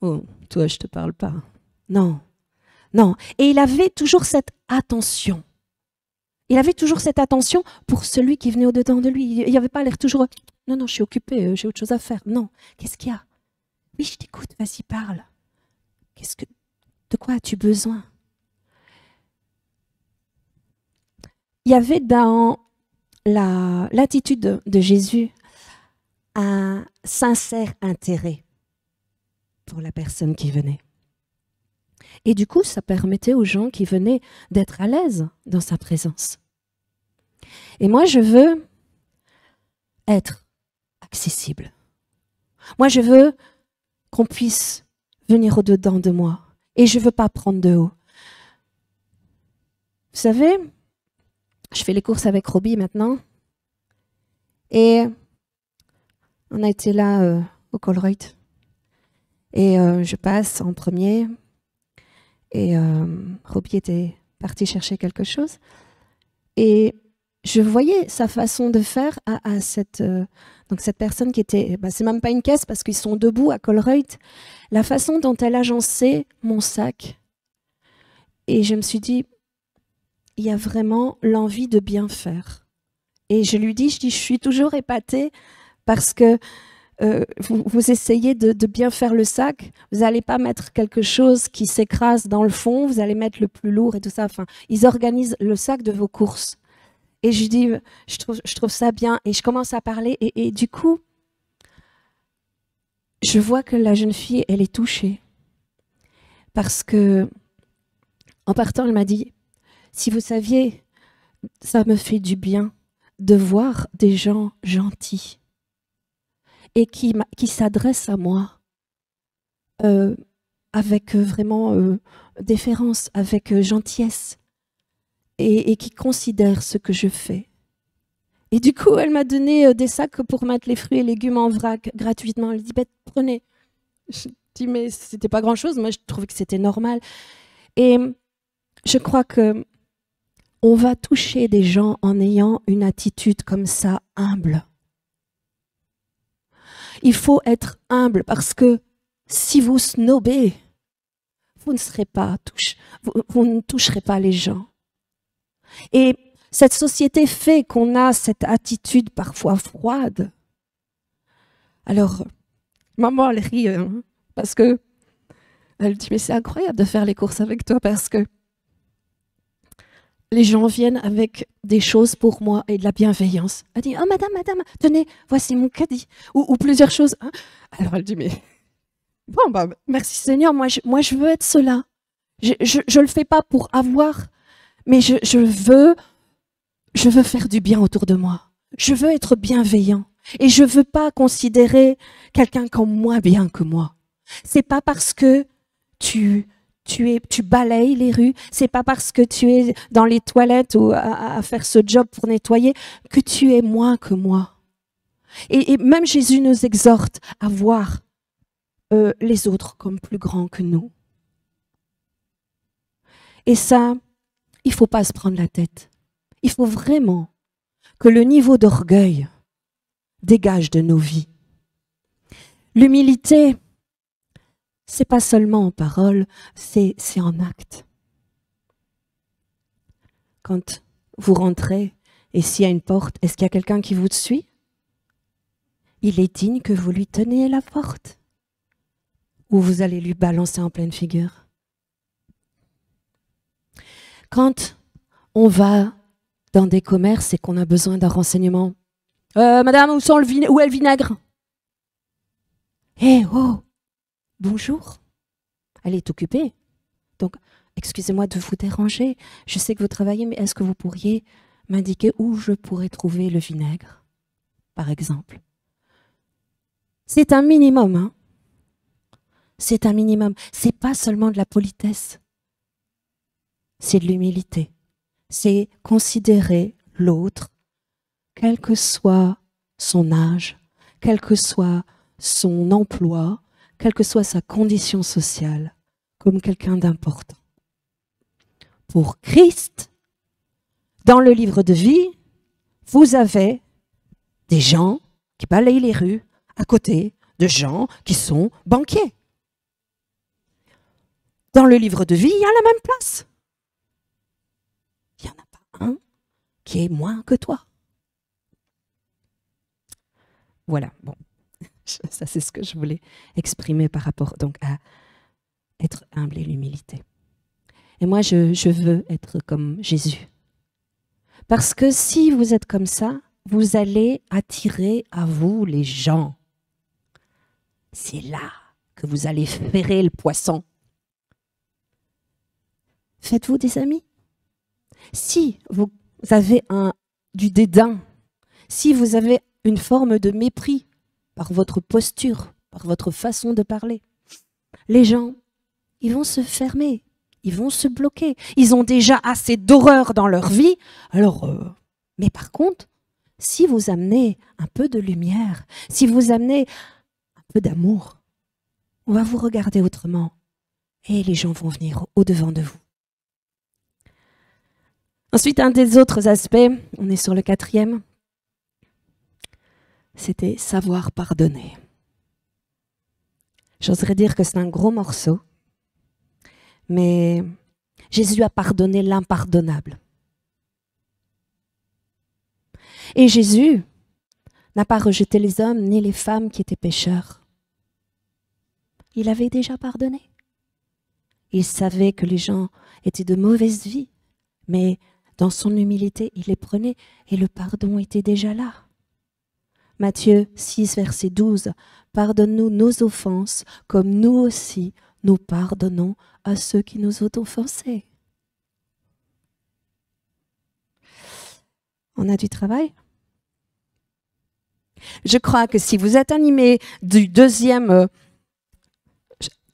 S1: Oh, toi, je ne te parle pas. Non, non. Et il avait toujours cette attention. Il avait toujours cette attention pour celui qui venait au-dedans de lui. Il n'avait pas l'air toujours « Non, non, je suis occupé, j'ai autre chose à faire. » Non. Qu'est-ce qu'il y a? Oui, je t'écoute, vas-y, parle. De quoi as-tu besoin? Il y avait dans l'attitude de Jésus un sincère intérêt pour la personne qui venait. Et du coup, ça permettait aux gens qui venaient d'être à l'aise dans sa présence. Et moi, je veux être accessible. Moi, je veux qu'on puisse venir au-dedans de moi. Et je ne veux pas prendre de haut. Vous savez, je fais les courses avec Robbie maintenant. Et on a été là au Colruyt. Et je passe en premier. Et Robbie était parti chercher quelque chose. Et je voyais sa façon de faire à cette personne qui était... c'est même pas une caisse parce qu'ils sont debout à Colruyt. La façon dont elle agençait mon sac. Et je me suis dit, il y a vraiment l'envie de bien faire. Et je lui dis, je suis toujours épatée parce que vous essayez de bien faire le sac, vous n'allez pas mettre quelque chose qui s'écrase dans le fond, vous allez mettre le plus lourd et tout ça. Enfin, ils organisent le sac de vos courses. Et je dis, je trouve ça bien. Et je commence à parler et du coup, je vois que la jeune fille, elle est touchée. Parce que, en partant, elle m'a dit, si vous saviez, ça me fait du bien de voir des gens gentils et qui s'adressent à moi avec vraiment déférence, avec gentillesse et qui considèrent ce que je fais. Et du coup, elle m'a donné des sacs pour mettre les fruits et légumes en vrac gratuitement. Elle dit, prenez. Je dis, mais c'était pas grand-chose. Moi, je trouvais que c'était normal. Et je crois que on va toucher des gens en ayant une attitude comme ça, humble. Il faut être humble parce que si vous snobez, vous ne toucherez pas les gens. Et cette société fait qu'on a cette attitude parfois froide. Alors, maman, elle rit parce que elle dit, mais c'est incroyable de faire les courses avec toi parce que les gens viennent avec des choses pour moi et de la bienveillance. Elle dit, oh madame, tenez, voici mon caddie. Ou plusieurs choses. Alors elle dit, mais bon, merci Seigneur, moi je veux être cela. Je le fais pas pour avoir, mais je veux faire du bien autour de moi. Je veux être bienveillant. Et je veux pas considérer quelqu'un comme moins bien que moi. C'est pas parce que tu balayes les rues, c'est pas parce que tu es dans les toilettes ou à faire ce job pour nettoyer que tu es moins que moi. Et même Jésus nous exhorte à voir les autres comme plus grands que nous. Et ça, il faut pas se prendre la tête. Il faut vraiment que le niveau d'orgueil dégage de nos vies. L'humilité, c'est pas seulement en parole, c'est en acte. Quand vous rentrez et s'il y a une porte, est-ce qu'il y a quelqu'un qui vous suit? Il est digne que vous lui teniez la porte. Ou vous allez lui balancer en pleine figure. Quand on va dans des commerces et qu'on a besoin d'un renseignement, madame, où est le vinaigre? Oh, bonjour. Elle est occupée. Donc, excusez-moi de vous déranger. Je sais que vous travaillez, mais est-ce que vous pourriez m'indiquer où je pourrais trouver le vinaigre, par exemple? C'est un minimum, hein. C'est un minimum. C'est pas seulement de la politesse. C'est de l'humilité. C'est considérer l'autre, quel que soit son âge, quel que soit son emploi, quelle que soit sa condition sociale, comme quelqu'un d'important. Pour Christ, dans le livre de vie, vous avez des gens qui balayent les rues à côté de gens qui sont banquiers. Dans le livre de vie, il y a la même place. Il n'y en a pas un qui est moins que toi. Voilà, bon. Ça, c'est ce que je voulais exprimer par rapport donc à être humble et l'humilité. Et moi, je veux être comme Jésus. Parce que si vous êtes comme ça, vous allez attirer à vous les gens. C'est là que vous allez ferrer le poisson. Faites-vous des amis? Si vous avez du dédain, si vous avez une forme de mépris par votre posture, par votre façon de parler, les gens, ils vont se fermer, ils vont se bloquer. Ils ont déjà assez d'horreur dans leur vie. Alors, mais par contre, si vous amenez un peu de lumière, si vous amenez un peu d'amour, on va vous regarder autrement et les gens vont venir au-devant de vous. Ensuite, un des autres aspects, on est sur le 4e, c'était savoir pardonner. J'oserais dire que c'est un gros morceau, mais Jésus a pardonné l'impardonnable. Et Jésus n'a pas rejeté les hommes ni les femmes qui étaient pécheurs. Il avait déjà pardonné. Il savait que les gens étaient de mauvaise vie, mais dans son humilité, il les prenait et le pardon était déjà là. Matthieu 6, verset 12, « Pardonne-nous nos offenses, comme nous aussi, nous pardonnons à ceux qui nous ont offensés. » On a du travail? Je crois que si vous êtes animé du deuxième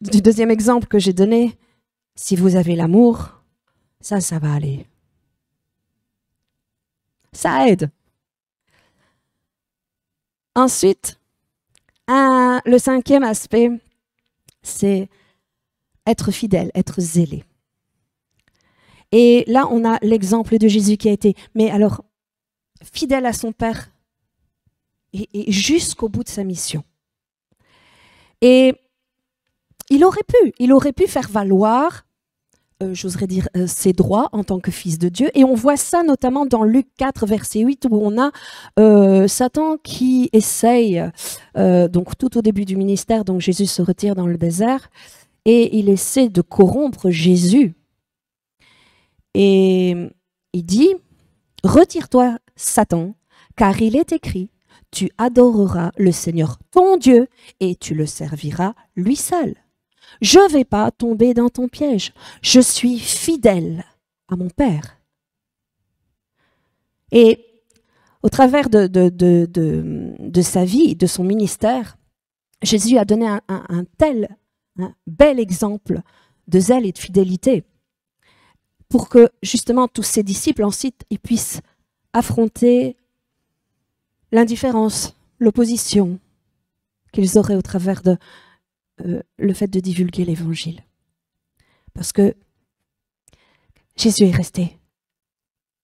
S1: exemple que j'ai donné, si vous avez l'amour, ça va aller. Ça aide. Ensuite, le 5e aspect, c'est être fidèle, être zélé. Et là, on a l'exemple de Jésus qui a été, mais alors, fidèle à son Père et jusqu'au bout de sa mission. Et il aurait pu faire valoir, j'oserais dire, ses droits en tant que fils de Dieu. Et on voit ça notamment dans Luc 4, verset 8, où on a Satan qui essaye, donc tout au début du ministère, donc Jésus se retire dans le désert, et il essaie de corrompre Jésus. Et il dit, « Retire-toi, Satan, car il est écrit, tu adoreras le Seigneur ton Dieu et tu le serviras lui seul. Je ne vais pas tomber dans ton piège. Je suis fidèle à mon Père. » Et au travers de sa vie, de son ministère, Jésus a donné un bel exemple de zèle et de fidélité pour que justement tous ses disciples ensuite ils puissent affronter l'indifférence, l'opposition qu'ils auraient au travers de le fait de divulguer l'évangile. Parce que Jésus est resté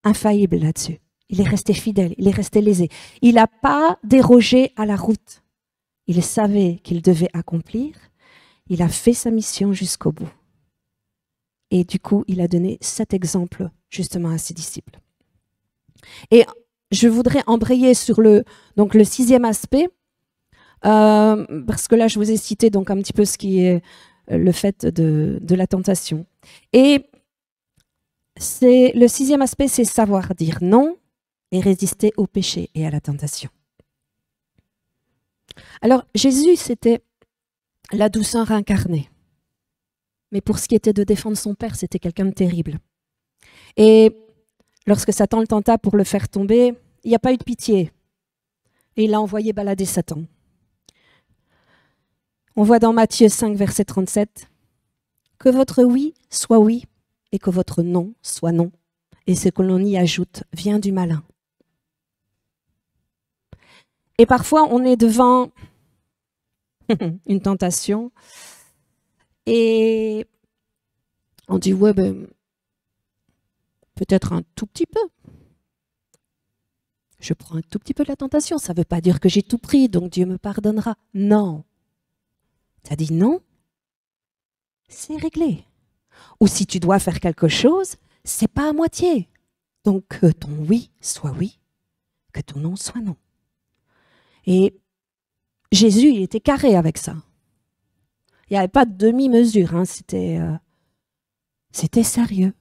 S1: infaillible là-dessus. Il est resté fidèle, il est resté lésé. Il n'a pas dérogé à la route. Il savait qu'il devait accomplir. Il a fait sa mission jusqu'au bout. Et du coup, il a donné cet exemple justement à ses disciples. Et je voudrais embrayer sur le 6e aspect, parce que là, je vous ai cité donc un petit peu ce qui est le fait de la tentation. Et le 6e aspect, c'est savoir dire non et résister au péché et à la tentation. Alors, Jésus, c'était la douceur incarnée. Mais pour ce qui était de défendre son Père, c'était quelqu'un de terrible. Et lorsque Satan le tenta pour le faire tomber, il n'y a pas eu de pitié. Et il a envoyé balader Satan. On voit dans Matthieu 5, verset 37, « Que votre oui soit oui et que votre non soit non. Et ce que l'on y ajoute vient du malin. » Et parfois, on est devant une tentation et on dit « Ouais, ben, peut-être un tout petit peu. Je prends un tout petit peu de la tentation. Ça ne veut pas dire que j'ai tout pris, donc Dieu me pardonnera. » Non. Tu as dit non, c'est réglé. Ou si tu dois faire quelque chose, c'est pas à moitié. Donc que ton oui soit oui, que ton non soit non. Et Jésus, il était carré avec ça. Il n'y avait pas de demi-mesure, hein. C'était sérieux.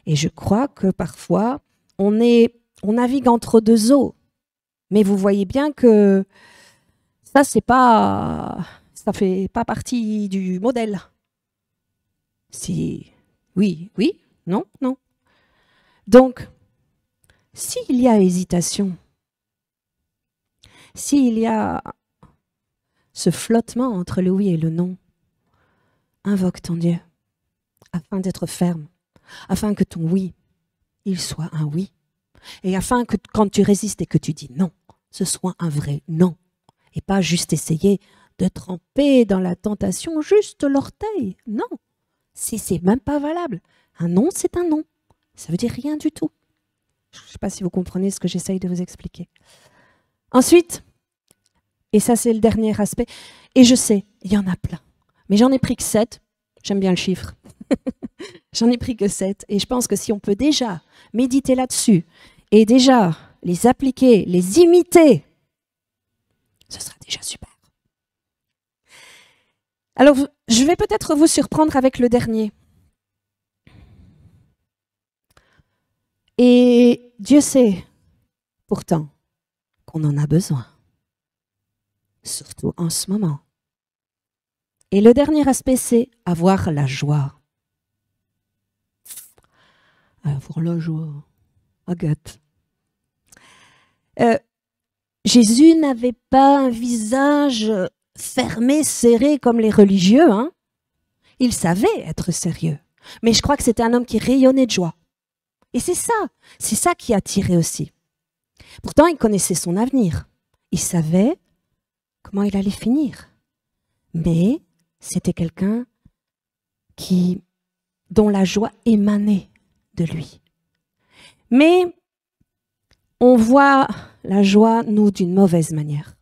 S1: Et je crois que parfois, on navigue entre deux eaux. Mais vous voyez bien que ça, ça fait pas partie du modèle. Si oui, oui, non, non. Donc, s'il y a hésitation, s'il y a ce flottement entre le oui et le non, invoque ton Dieu afin d'être ferme, afin que ton oui, il soit un oui, et afin que quand tu résistes et que tu dis non, ce soit un vrai non, et pas juste essayer de tremper dans la tentation juste l'orteil. Non, c'est même pas valable. Un non, c'est un non. Ça veut dire rien du tout. Je ne sais pas si vous comprenez ce que j'essaye de vous expliquer. Ensuite, et ça c'est le dernier aspect, et je sais, il y en a plein, mais j'en ai pris que 7, j'aime bien le chiffre, j'en ai pris que 7, et je pense que si on peut déjà méditer là-dessus, et déjà les appliquer, les imiter, ce sera déjà super. Alors, je vais peut-être vous surprendre avec le dernier. Et Dieu sait, pourtant, qu'on en a besoin, surtout en ce moment. Et le dernier aspect, c'est avoir la joie. Avoir la joie, Agathe. Jésus n'avait pas un visage fermé, serré comme les religieux. Hein. Il savait être sérieux. Mais je crois que c'était un homme qui rayonnait de joie. Et c'est ça qui attirait aussi. Pourtant, il connaissait son avenir. Il savait comment il allait finir. Mais c'était quelqu'un dont la joie émanait de lui. Mais on voit la joie, nous, d'une mauvaise manière.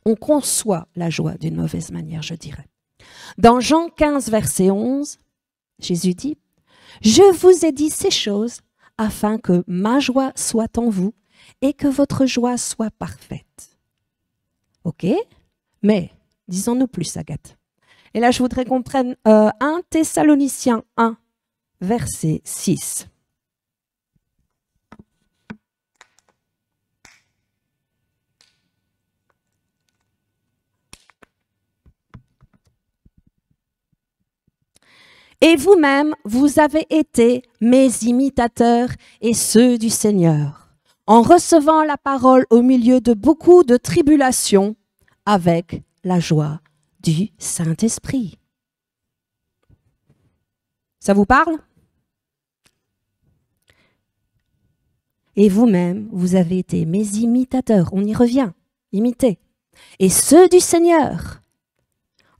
S1: On conçoit la joie d'une mauvaise manière, je dirais. Dans Jean 15, verset 11, Jésus dit « Je vous ai dit ces choses afin que ma joie soit en vous et que votre joie soit parfaite. » Ok, mais disons-nous plus, Agathe. Et là, je voudrais qu'on prenne 1 Thessaloniciens 1, verset 6. Et vous-même, vous avez été mes imitateurs et ceux du Seigneur, en recevant la parole au milieu de beaucoup de tribulations, avec la joie du Saint-Esprit. Ça vous parle? Et vous-même, vous avez été mes imitateurs, on y revient, imiter, et ceux du Seigneur,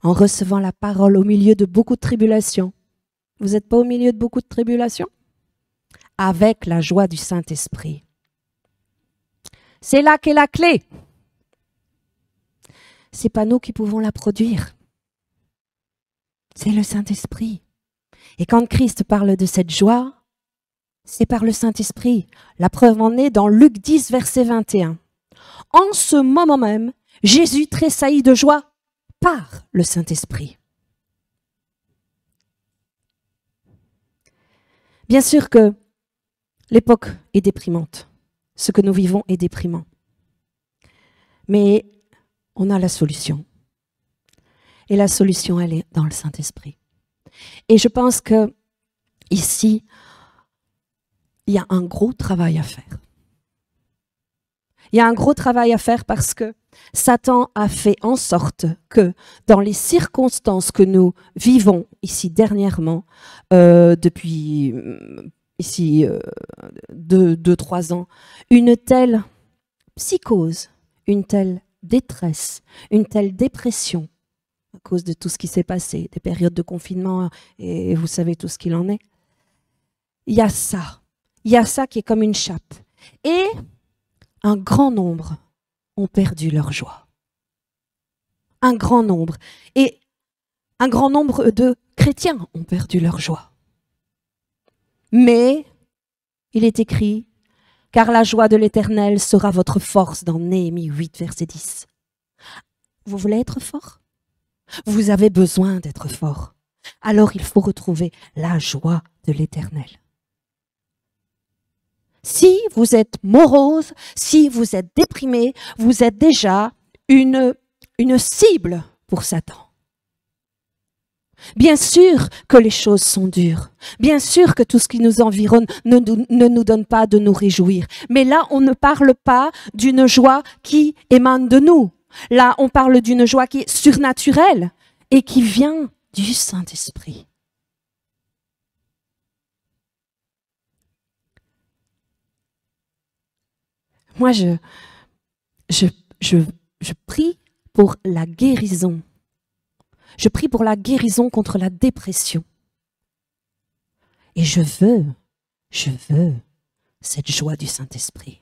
S1: en recevant la parole au milieu de beaucoup de tribulations. Vous n'êtes pas au milieu de beaucoup de tribulations? Avec la joie du Saint-Esprit. C'est là qu'est la clé. Ce n'est pas nous qui pouvons la produire. C'est le Saint-Esprit. Et quand Christ parle de cette joie, c'est par le Saint-Esprit. La preuve en est dans Luc 10, verset 21. En ce moment même, Jésus tressaillit de joie par le Saint-Esprit. Bien sûr que l'époque est déprimante. Ce que nous vivons est déprimant. Mais on a la solution. Et la solution, elle est dans le Saint-Esprit. Et je pense que ici, il y a un gros travail à faire. Il y a un gros travail à faire parce que Satan a fait en sorte que dans les circonstances que nous vivons ici dernièrement, depuis ici 2-3 ans, une telle psychose, une telle détresse, une telle dépression à cause de tout ce qui s'est passé, des périodes de confinement et vous savez tout ce qu'il en est. Il y a ça qui est comme une chape. Et un grand nombre ont perdu leur joie. Un grand nombre. Et un grand nombre de chrétiens ont perdu leur joie. Mais il est écrit, car la joie de l'Éternel sera votre force dans Néhémie 8, verset 10. Vous voulez être fort? Vous avez besoin d'être fort. Alors il faut retrouver la joie de l'Éternel. Si vous êtes morose, si vous êtes déprimé, vous êtes déjà une cible pour Satan. Bien sûr que les choses sont dures. Bien sûr que tout ce qui nous environne ne nous donne pas de nous réjouir. Mais là, on ne parle pas d'une joie qui émane de nous. Là, on parle d'une joie qui est surnaturelle et qui vient du Saint-Esprit. Moi, je prie pour la guérison. Je prie pour la guérison contre la dépression. Et je veux cette joie du Saint-Esprit.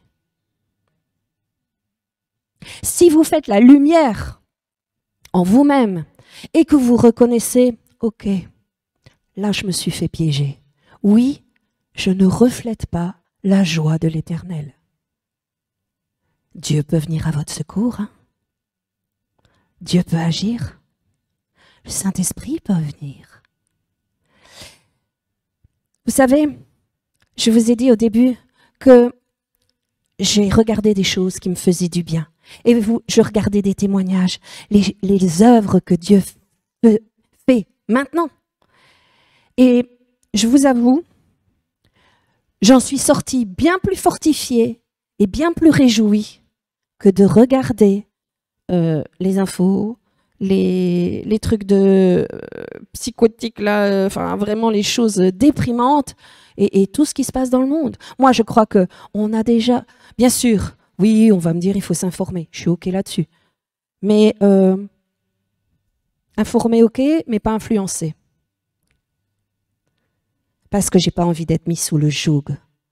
S1: Si vous faites la lumière en vous-même et que vous reconnaissez, ok, là je me suis fait piéger. Oui, je ne reflète pas la joie de l'Éternel. Dieu peut venir à votre secours. Hein? Dieu peut agir. Le Saint-Esprit peut venir. Vous savez, je vous ai dit au début que j'ai regardé des choses qui me faisaient du bien. Et je regardais des témoignages, les œuvres que Dieu fait maintenant. Et je vous avoue, j'en suis sortie bien plus fortifiée et bien plus réjouie que de regarder les infos, les trucs de psychotiques, là, enfin vraiment les choses déprimantes et tout ce qui se passe dans le monde. Moi, je crois qu'on a déjà, bien sûr, oui, on va me dire il faut s'informer, je suis OK là-dessus. Mais informer, OK, mais pas influencer. Parce que j'ai pas envie d'être mis sous le joug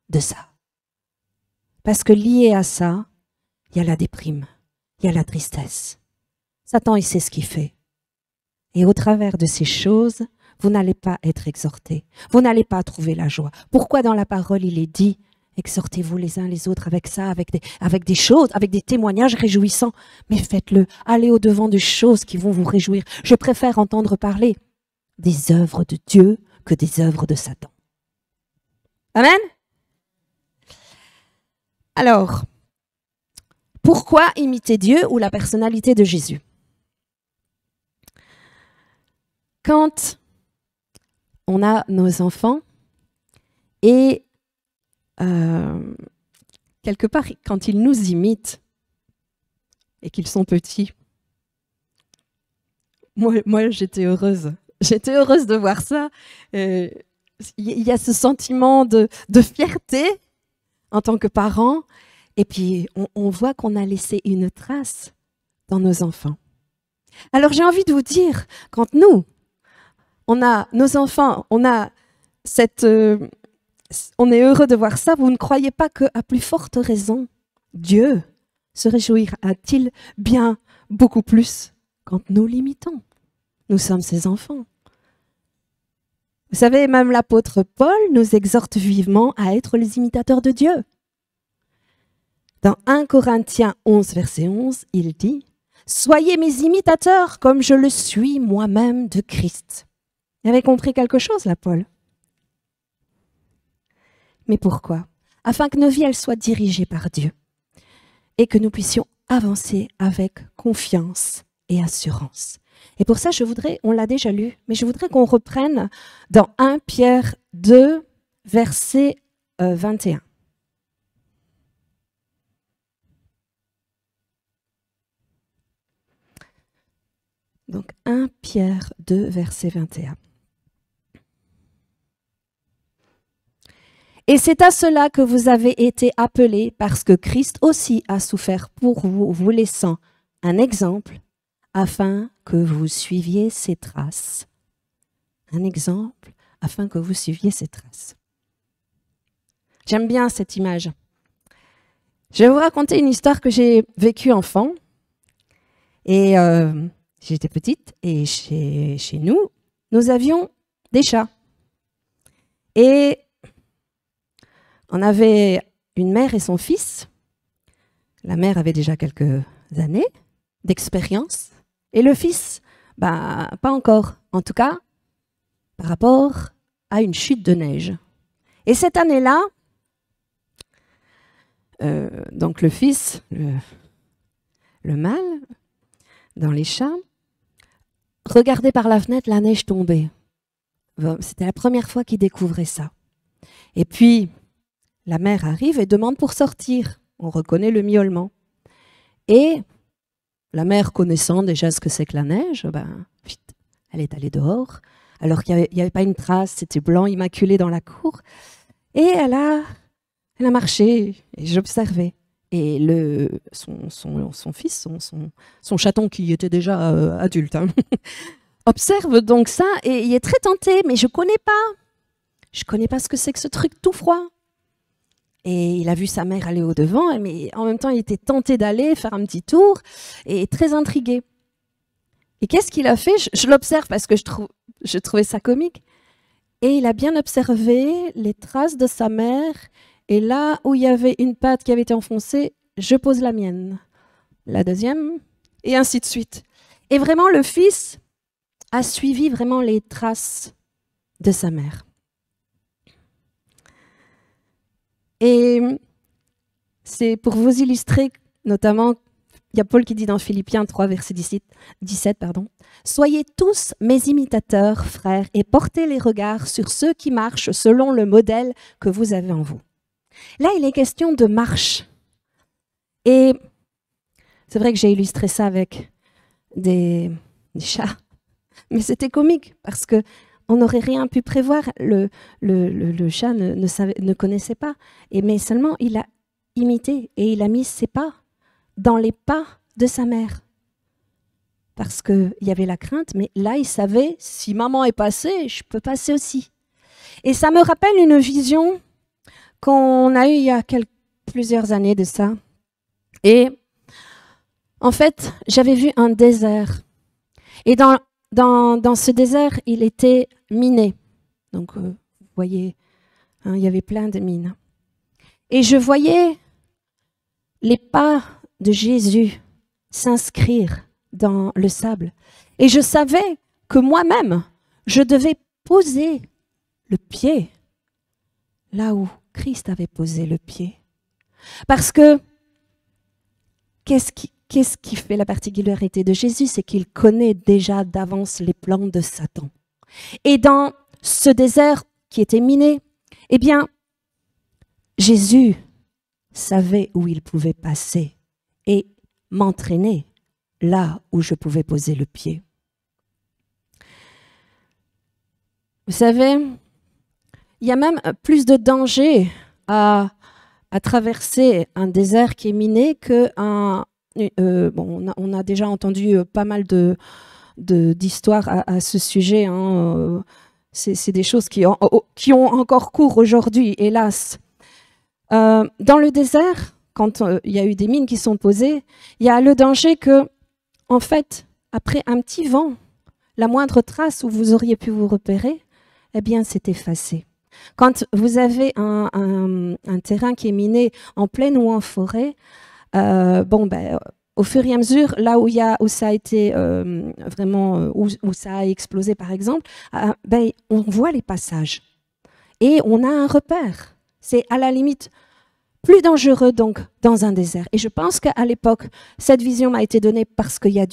S1: de ça. Parce que lié à ça, il y a la déprime, il y a la tristesse. Satan, il sait ce qu'il fait. Et au travers de ces choses, vous n'allez pas être exhortés. Vous n'allez pas trouver la joie. Pourquoi dans la parole, il est dit, exhortez-vous les uns les autres avec ça, avec des choses, avec des témoignages réjouissants. Mais faites-le. Allez au-devant de choses qui vont vous réjouir. Je préfère entendre parler des œuvres de Dieu que des œuvres de Satan. Amen? Alors, pourquoi imiter Dieu ou la personnalité de Jésus? Quand on a nos enfants et quelque part, quand ils nous imitent et qu'ils sont petits, moi j'étais heureuse. J'étais heureuse de voir ça. Il y a ce sentiment de fierté en tant que parent. Et puis, on voit qu'on a laissé une trace dans nos enfants. Alors, j'ai envie de vous dire, quand nous, on a nos enfants, on est heureux de voir ça, vous ne croyez pas qu'à plus forte raison, Dieu se réjouira-t-il bien beaucoup plus quand nous l'imitons? Nous sommes ses enfants. Vous savez, même l'apôtre Paul nous exhorte vivement à être les imitateurs de Dieu. Dans 1 Corinthiens 11, verset 11, il dit « Soyez mes imitateurs comme je le suis moi-même de Christ. » Vous avez compris quelque chose là, Paul? Mais pourquoi? Afin que nos vies elles soient dirigées par Dieu et que nous puissions avancer avec confiance et assurance. Et pour ça, on l'a déjà lu, mais je voudrais qu'on reprenne dans 1 Pierre 2, verset 21. Donc 1 Pierre 2, verset 21. Et c'est à cela que vous avez été appelés, parce que Christ aussi a souffert pour vous, vous laissant un exemple, afin que vous suiviez ses traces. Un exemple, afin que vous suiviez ses traces. J'aime bien cette image. Je vais vous raconter une histoire que j'ai vécue enfant. Et j'étais petite, et chez nous, nous avions des chats. Et on avait une mère et son fils. La mère avait déjà quelques années d'expérience. Et le fils, pas encore. En tout cas, par rapport à une chute de neige. Et cette année-là, donc le fils, le mâle, dans les champs, regardait par la fenêtre la neige tomber. C'était la première fois qu'il découvrait ça. Et puis, la mère arrive et demande pour sortir. On reconnaît le miaulement. Et la mère, connaissant déjà ce que c'est que la neige, vite, elle est allée dehors, alors qu'il n'y avait pas une trace, c'était blanc, immaculé dans la cour. Et elle a marché, et j'observais. Et son fils, son chaton qui était déjà adulte, hein, observe donc ça et il est très tenté, mais je connais pas ce que c'est que ce truc tout froid. Et il a vu sa mère aller au-devant, mais en même temps, il était tenté d'aller faire un petit tour et très intrigué. Et qu'est-ce qu'il a fait? Je l'observe parce que je trouvais ça comique. Et il a bien observé les traces de sa mère. Et là où il y avait une patte qui avait été enfoncée, je pose la mienne. La deuxième, et ainsi de suite. Et vraiment, le fils a suivi vraiment les traces de sa mère. Et c'est pour vous illustrer, notamment, il y a Paul qui dit dans Philippiens 3, verset 17, Soyez tous mes imitateurs, frères, et portez les regards sur ceux qui marchent selon le modèle que vous avez en vous. Là, il est question de marche. Et c'est vrai que j'ai illustré ça avec des chats, mais c'était comique parce que on n'aurait rien pu prévoir. Le chat ne connaissait pas, mais seulement il a imité et il a mis ses pas dans les pas de sa mère. Parce qu'il y avait la crainte, mais là, il savait, si maman est passée, je peux passer aussi. Et ça me rappelle une vision qu'on a eue il y a plusieurs années de ça. Et en fait, j'avais vu un désert. Et dans ce désert, il était miné. Donc, vous voyez, hein, il y avait plein de mines. Et je voyais les pas de Jésus s'inscrire dans le sable. Et je savais que moi-même, je devais poser le pied là où Christ avait posé le pied. Parce que, qu'est-ce qui fait la particularité de Jésus? C'est qu'il connaît déjà d'avance les plans de Satan. Et dans ce désert qui était miné, eh bien, Jésus savait où il pouvait passer et m'entraîner là où je pouvais poser le pied. Vous savez, il y a même plus de danger à traverser un désert qui est miné qu'un... on a déjà entendu pas mal d'histoires à ce sujet. Hein. C'est des choses qui ont encore cours aujourd'hui, hélas. Dans le désert, quand il y a eu des mines qui sont posées, il y a le danger que, en fait, après un petit vent, la moindre trace où vous auriez pu vous repérer, eh bien, c'est effacé. Quand vous avez un terrain qui est miné en plaine ou en forêt, au fur et à mesure, là où ça a été vraiment, où ça a explosé par exemple, on voit les passages et on a un repère. C'est à la limite plus dangereux donc dans un désert. Et je pense qu'à l'époque, cette vision m'a été donnée parce qu'il y a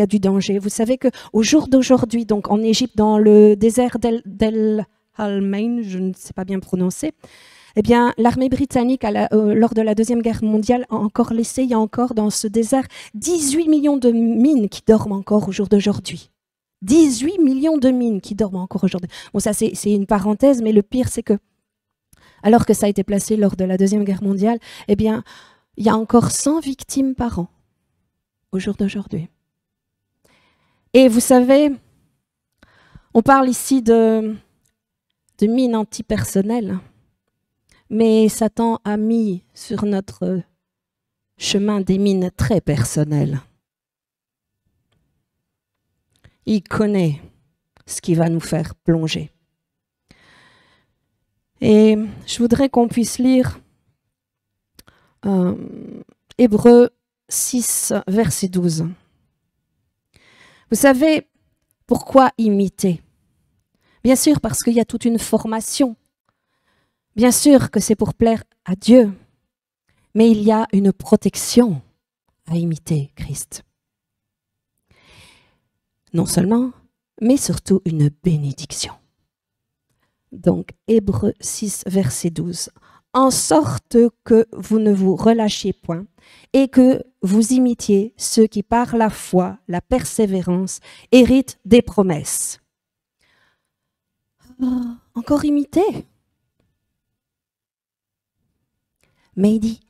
S1: du danger. Vous savez qu'au jour d'aujourd'hui, donc en Égypte, dans le désert d'El Alamein, je ne sais pas bien prononcer, eh bien, l'armée britannique, lors de la Deuxième Guerre mondiale, a encore laissé, il y a encore dans ce désert, 18 millions de mines qui dorment encore au jour d'aujourd'hui. 18 millions de mines qui dorment encore aujourd'hui. Bon, ça, c'est une parenthèse, mais le pire, c'est que, alors que ça a été placé lors de la Deuxième Guerre mondiale, eh bien, il y a encore 100 victimes par an au jour d'aujourd'hui. Et vous savez, on parle ici de mines antipersonnelles. Mais Satan a mis sur notre chemin des mines très personnelles. Il connaît ce qui va nous faire plonger. Et je voudrais qu'on puisse lire Hébreux 6, verset 12. Vous savez pourquoi imiter? Bien sûr, parce qu'il y a toute une formation. Bien sûr que c'est pour plaire à Dieu, mais il y a une protection à imiter Christ. Non seulement, mais surtout une bénédiction. Donc, Hébreux 6, verset 12. En sorte que vous ne vous relâchiez point et que vous imitiez ceux qui, par la foi, la persévérance, héritent des promesses. Encore imiter. Mais il dit,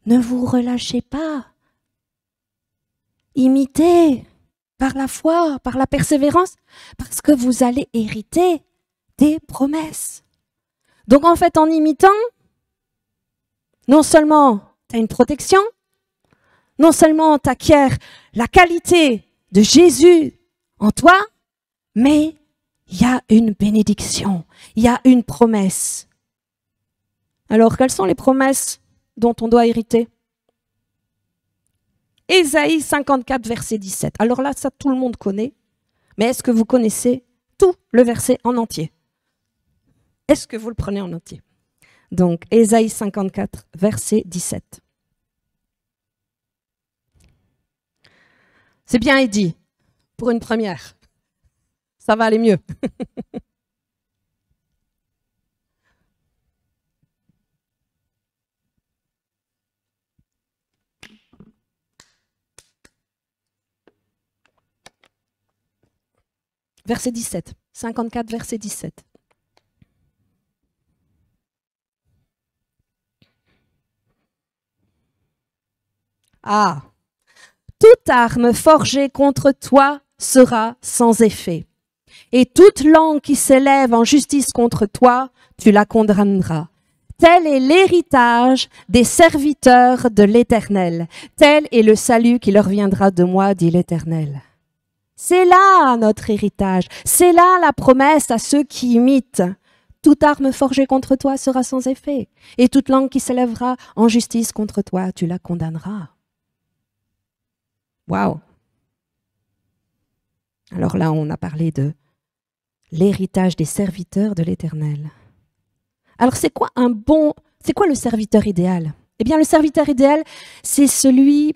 S1: ne vous relâchez pas. Imitez par la foi, par la persévérance, parce que vous allez hériter des promesses. Donc en fait, en imitant, non seulement tu as une protection, non seulement tu acquiers la qualité de Jésus en toi, mais il y a une bénédiction, il y a une promesse. Alors, quelles sont les promesses dont on doit hériter? Ésaïe 54, verset 17. Alors là, ça, tout le monde connaît. Mais est-ce que vous connaissez tout le verset en entier? Est-ce que vous le prenez en entier? Donc, Ésaïe 54, verset 17. C'est bien dit, pour une première. Ça va aller mieux. Verset 17. 54, verset 17. Ah, toute arme forgée contre toi sera sans effet. Et toute langue qui s'élève en justice contre toi, tu la condamneras. Tel est l'héritage des serviteurs de l'Éternel. Tel est le salut qui leur viendra de moi, dit l'Éternel. C'est là notre héritage. C'est là la promesse à ceux qui imitent. Toute arme forgée contre toi sera sans effet. Et toute langue qui s'élèvera en justice contre toi, tu la condamneras. Waouh! Alors là, on a parlé de l'héritage des serviteurs de l'Éternel. Alors c'est quoi le serviteur idéal? Eh bien, le serviteur idéal, c'est celui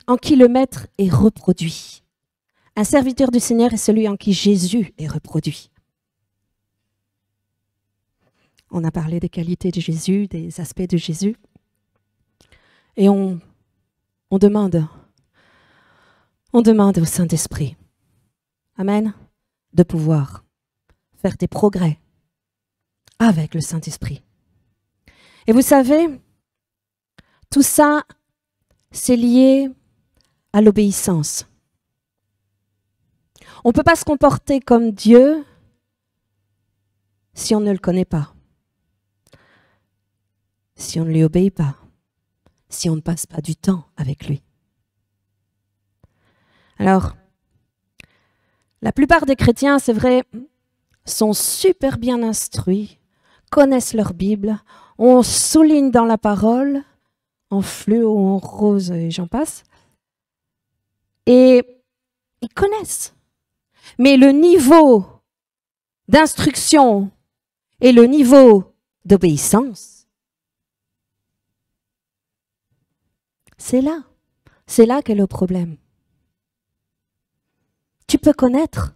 S1: en qui le maître est reproduit. Un serviteur du Seigneur est celui en qui Jésus est reproduit. On a parlé des qualités de Jésus, des aspects de Jésus. Et on demande au Saint-Esprit, amen, de pouvoir faire des progrès avec le Saint-Esprit. Et vous savez, tout ça, c'est lié à l'obéissance. On ne peut pas se comporter comme Dieu si on ne le connaît pas, si on ne lui obéit pas, si on ne passe pas du temps avec lui. Alors, la plupart des chrétiens, c'est vrai, sont super bien instruits, connaissent leur Bible, on souligne dans la parole, en fluo, en rose et j'en passe, et ils connaissent. Mais le niveau d'instruction et le niveau d'obéissance, c'est là qu'est le problème. Tu peux connaître,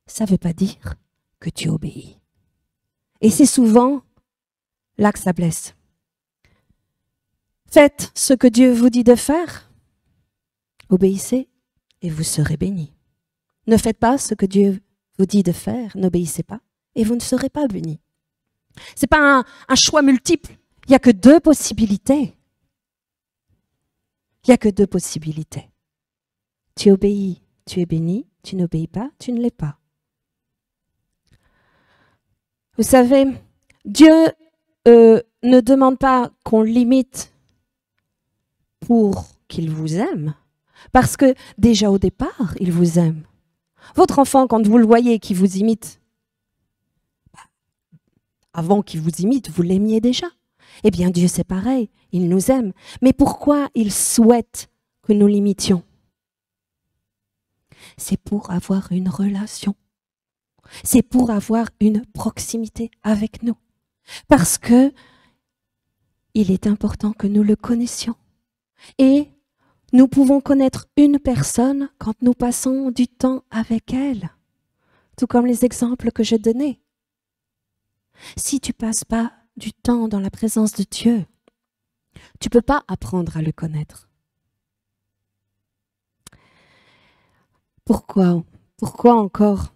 S1: ça ne veut pas dire que tu obéis. Et c'est souvent là que ça blesse. Faites ce que Dieu vous dit de faire, obéissez et vous serez bénis. Ne faites pas ce que Dieu vous dit de faire, n'obéissez pas et vous ne serez pas bénis. Ce n'est pas un choix multiple, il n'y a que deux possibilités. Il n'y a que deux possibilités. Tu obéis, tu es béni, tu n'obéis pas, tu ne l'es pas. Vous savez, Dieu ne demande pas qu'on l'imite pour qu'il vous aime, parce que déjà au départ, il vous aime. Votre enfant, quand vous le voyez qui vous imite, avant qu'il vous imite, vous l'aimiez déjà. Eh bien, Dieu, c'est pareil, il nous aime. Mais pourquoi il souhaite que nous l'imitions? C'est pour avoir une relation. C'est pour avoir une proximité avec nous. Parce que il est important que nous le connaissions. Et nous pouvons connaître une personne quand nous passons du temps avec elle, tout comme les exemples que j'ai donnés. Si tu passes pas du temps dans la présence de Dieu, tu ne peux pas apprendre à le connaître. Pourquoi encore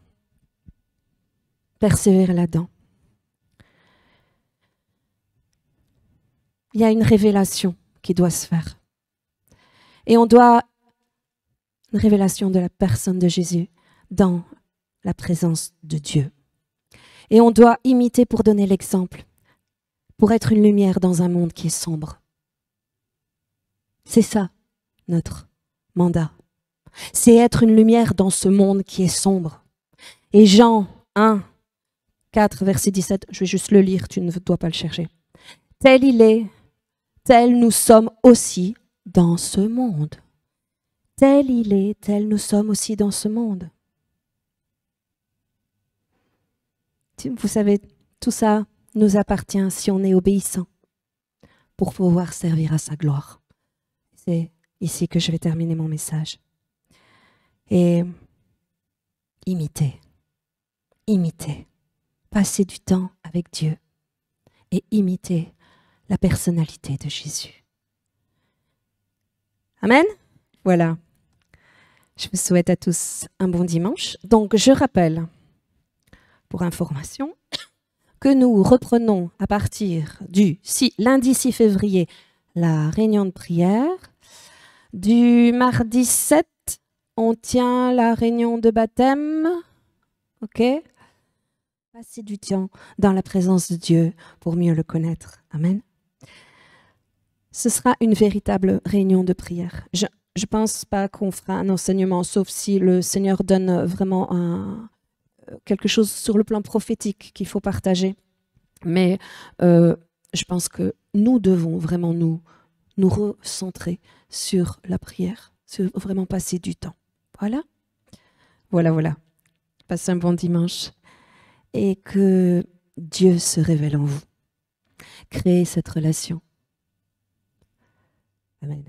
S1: persévérer là-dedans? Il y a une révélation qui doit se faire. Et on doit une révélation de la personne de Jésus dans la présence de Dieu. Et on doit imiter pour donner l'exemple, pour être une lumière dans un monde qui est sombre. C'est ça, notre mandat. C'est être une lumière dans ce monde qui est sombre. Et Jean 1, 4, verset 17, je vais juste le lire, tu ne dois pas le chercher. Tel il est, tel nous sommes aussi dans ce monde. Tel il est, tel nous sommes aussi dans ce monde. Vous savez, tout ça nous appartient si on est obéissant pour pouvoir servir à sa gloire. C'est ici que je vais terminer mon message. Et imiter, passer du temps avec Dieu et imiter la personnalité de Jésus. Amen. Voilà. Je vous souhaite à tous un bon dimanche. Donc, je rappelle, pour information, que nous reprenons à partir du lundi 6 février la réunion de prière. Du mardi 7, on tient la réunion de baptême. OK? Passer du temps dans la présence de Dieu pour mieux le connaître. Amen. Ce sera une véritable réunion de prière. Je ne pense pas qu'on fera un enseignement, sauf si le Seigneur donne vraiment quelque chose sur le plan prophétique qu'il faut partager. Mais je pense que nous devons vraiment nous recentrer sur la prière, sur vraiment passer du temps. Voilà. Passez un bon dimanche et que Dieu se révèle en vous. Créez cette relation. Amen.